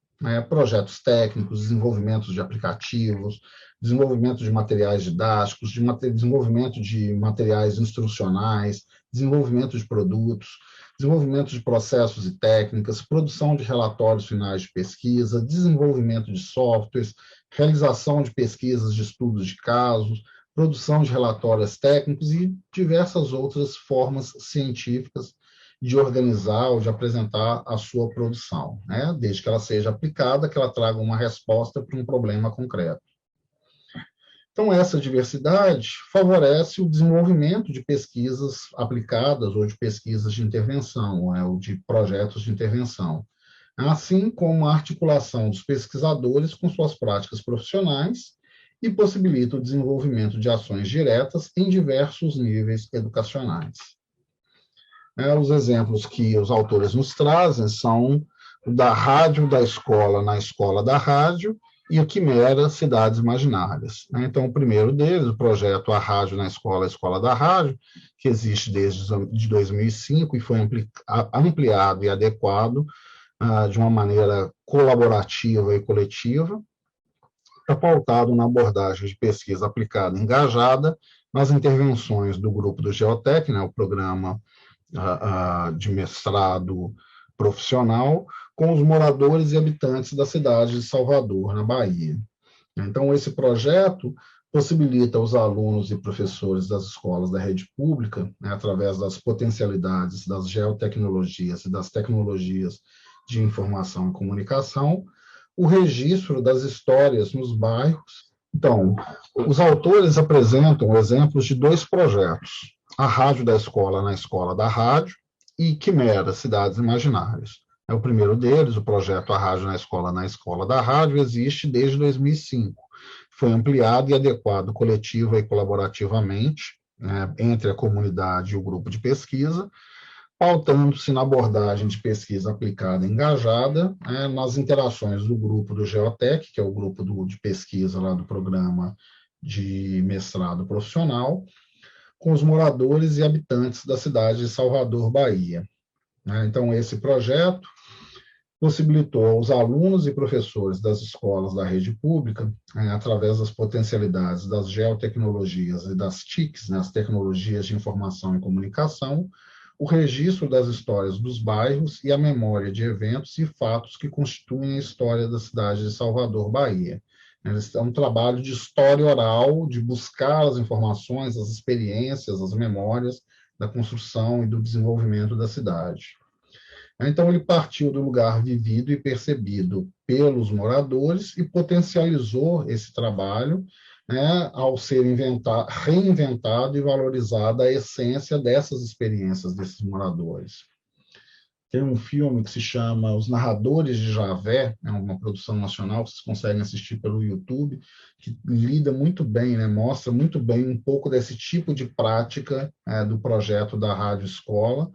Projetos técnicos, desenvolvimento de aplicativos, desenvolvimento de materiais didáticos, desenvolvimento de materiais instrucionais, desenvolvimento de produtos, desenvolvimento de processos e técnicas, produção de relatórios finais de pesquisa, desenvolvimento de softwares, realização de pesquisas de estudos de casos, produção de relatórios técnicos e diversas outras formas científicas de organizar ou de apresentar a sua produção, né? Desde que ela seja aplicada, que ela traga uma resposta para um problema concreto. Então, essa diversidade favorece o desenvolvimento de pesquisas aplicadas ou de pesquisas de intervenção, ou de projetos de intervenção, assim como a articulação dos pesquisadores com suas práticas profissionais e possibilita o desenvolvimento de ações diretas em diversos níveis educacionais. Os exemplos que os autores nos trazem são o da rádio da escola na escola da rádio e o Quimera Cidades Imaginárias. Então, o primeiro deles, o projeto A Rádio na Escola, a Escola da Rádio, que existe desde 2005 e foi ampliado e adequado de uma maneira colaborativa e coletiva, pautado na abordagem de pesquisa aplicada engajada nas intervenções do grupo do Geotec, né, o programa de mestrado profissional, com os moradores e habitantes da cidade de Salvador, na Bahia. Então, esse projeto possibilita aos alunos e professores das escolas da rede pública, né, através das potencialidades das geotecnologias e das tecnologias de informação e comunicação, o registro das histórias nos bairros. Então, os autores apresentam exemplos de dois projetos: a Rádio da Escola na Escola da Rádio e Quimera Cidades Imaginárias. O primeiro deles, o projeto A Rádio na Escola da Rádio, existe desde 2005. Foi ampliado e adequado coletiva e colaborativamente, né, entre a comunidade e o grupo de pesquisa, pautando-se na abordagem de pesquisa aplicada e engajada, nas interações do grupo do Geotec, que é o grupo de pesquisa lá do programa de mestrado profissional com os moradores e habitantes da cidade de Salvador, Bahia. Então, esse projeto possibilitou aos alunos e professores das escolas da rede pública, através das potencialidades das geotecnologias e das TICs, né, as tecnologias de informação e comunicação, o registro das histórias dos bairros e a memória de eventos e fatos que constituem a história da cidade de Salvador, Bahia. É um trabalho de história oral, de buscar as informações, as experiências, as memórias da construção e do desenvolvimento da cidade. Então, ele partiu do lugar vivido e percebido pelos moradores e potencializou esse trabalho, né, ao ser reinventado e valorizada a essência dessas experiências desses moradores. Tem um filme que se chama Os Narradores de Javé, é uma produção nacional que vocês conseguem assistir pelo YouTube, que lida muito bem, né, mostra muito bem um pouco desse tipo de prática do projeto da Rádio Escola,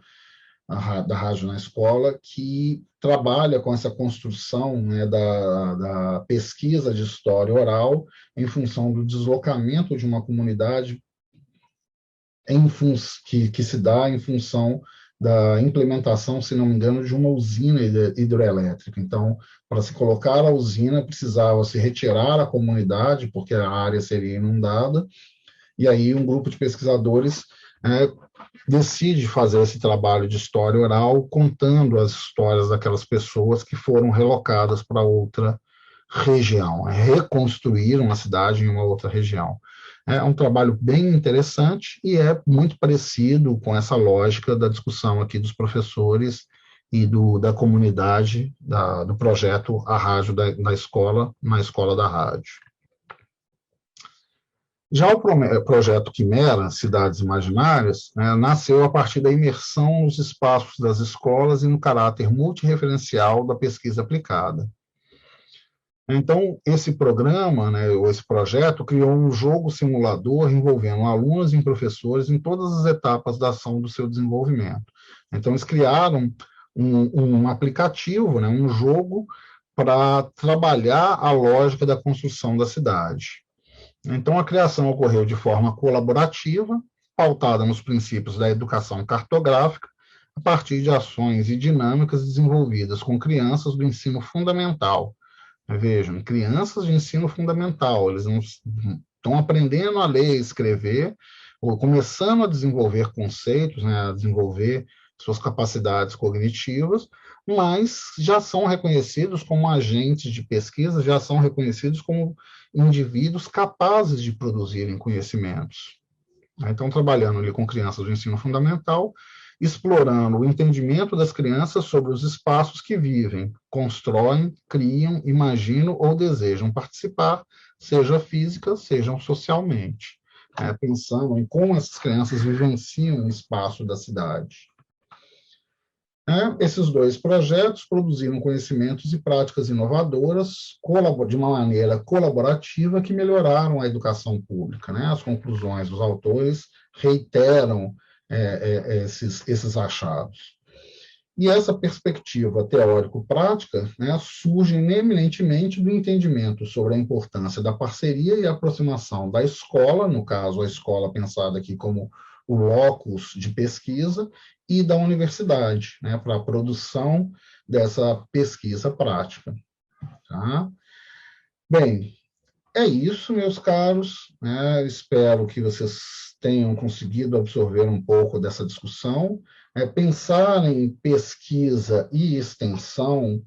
da Rádio na Escola, que trabalha com essa construção, né, da pesquisa de história oral em função do deslocamento de uma comunidade que se dá em função da implementação, se não me engano, de uma usina hidroelétrica. Então, para se colocar a usina, precisava se retirar a comunidade, porque a área seria inundada, e aí um grupo de pesquisadores decide fazer esse trabalho de história oral, contando as histórias daquelas pessoas que foram relocadas para outra região, reconstruíram a cidade em uma outra região. É um trabalho bem interessante e é muito parecido com essa lógica da discussão aqui dos professores e da comunidade, do projeto A Rádio da Escola, na Escola da Rádio. Já o projeto Quimera, Cidades Imaginárias, nasceu a partir da imersão nos espaços das escolas e no caráter multirreferencial da pesquisa aplicada. Então, esse programa, ou esse projeto, criou um jogo simulador envolvendo alunos e professores em todas as etapas da ação do seu desenvolvimento. Então, eles criaram um aplicativo, um jogo, para trabalhar a lógica da construção da cidade. Então, a criação ocorreu de forma colaborativa, pautada nos princípios da educação cartográfica, a partir de ações e dinâmicas desenvolvidas com crianças do ensino fundamental. Vejam, crianças de ensino fundamental, eles não estão aprendendo a ler e escrever, ou começando a desenvolver conceitos, a desenvolver suas capacidades cognitivas, mas já são reconhecidos como agentes de pesquisa, já são reconhecidos como indivíduos capazes de produzirem conhecimentos. Então, trabalhando ali com crianças do ensino fundamental, explorando o entendimento das crianças sobre os espaços que vivem, constroem, criam, imaginam ou desejam participar, seja física, seja socialmente, pensando em como essas crianças vivenciam o espaço da cidade. Esses dois projetos produziram conhecimentos e práticas inovadoras de uma maneira colaborativa que melhoraram a educação pública. As conclusões dos autores reiteram esses achados. E essa perspectiva teórico-prática surge eminentemente do entendimento sobre a importância da parceria e aproximação da escola, no caso, a escola pensada aqui como o locus de pesquisa, e da universidade, para a produção dessa pesquisa prática. Tá? Bem, é isso, meus caros. Espero que vocês tenham conseguido absorver um pouco dessa discussão. Pensar em pesquisa e extensão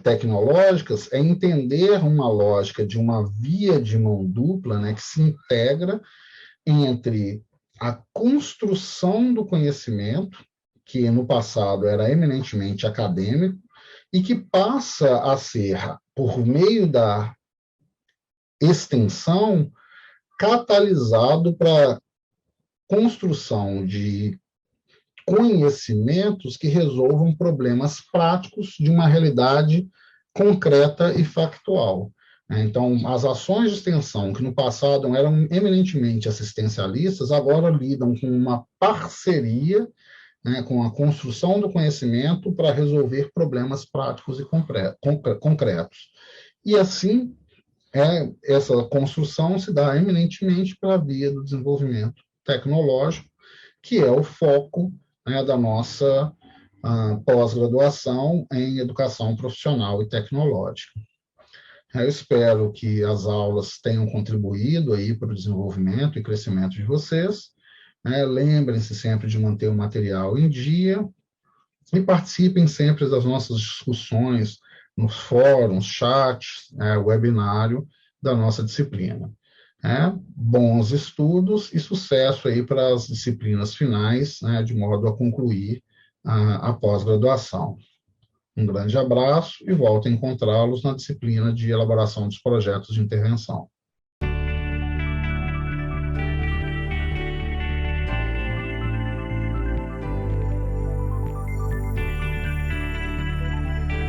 tecnológicas é entender uma lógica de uma via de mão dupla, que se integra entre a construção do conhecimento, que no passado era eminentemente acadêmico, e que passa a ser, por meio da extensão, catalisado para a construção de conhecimentos que resolvam problemas práticos de uma realidade concreta e factual. Então, as ações de extensão, que no passado eram eminentemente assistencialistas, agora lidam com uma parceria, com a construção do conhecimento para resolver problemas práticos e concretos. E assim, essa construção se dá eminentemente pela via do desenvolvimento tecnológico, que é o foco, né, da nossa pós-graduação em educação profissional e tecnológica. Eu espero que as aulas tenham contribuído aí para o desenvolvimento e crescimento de vocês. Lembrem-se sempre de manter o material em dia e participem sempre das nossas discussões nos fóruns, chats, webinário da nossa disciplina. Bons estudos e sucesso aí para as disciplinas finais, de modo a concluir a pós-graduação. Um grande abraço e volto a encontrá-los na disciplina de elaboração dos projetos de intervenção.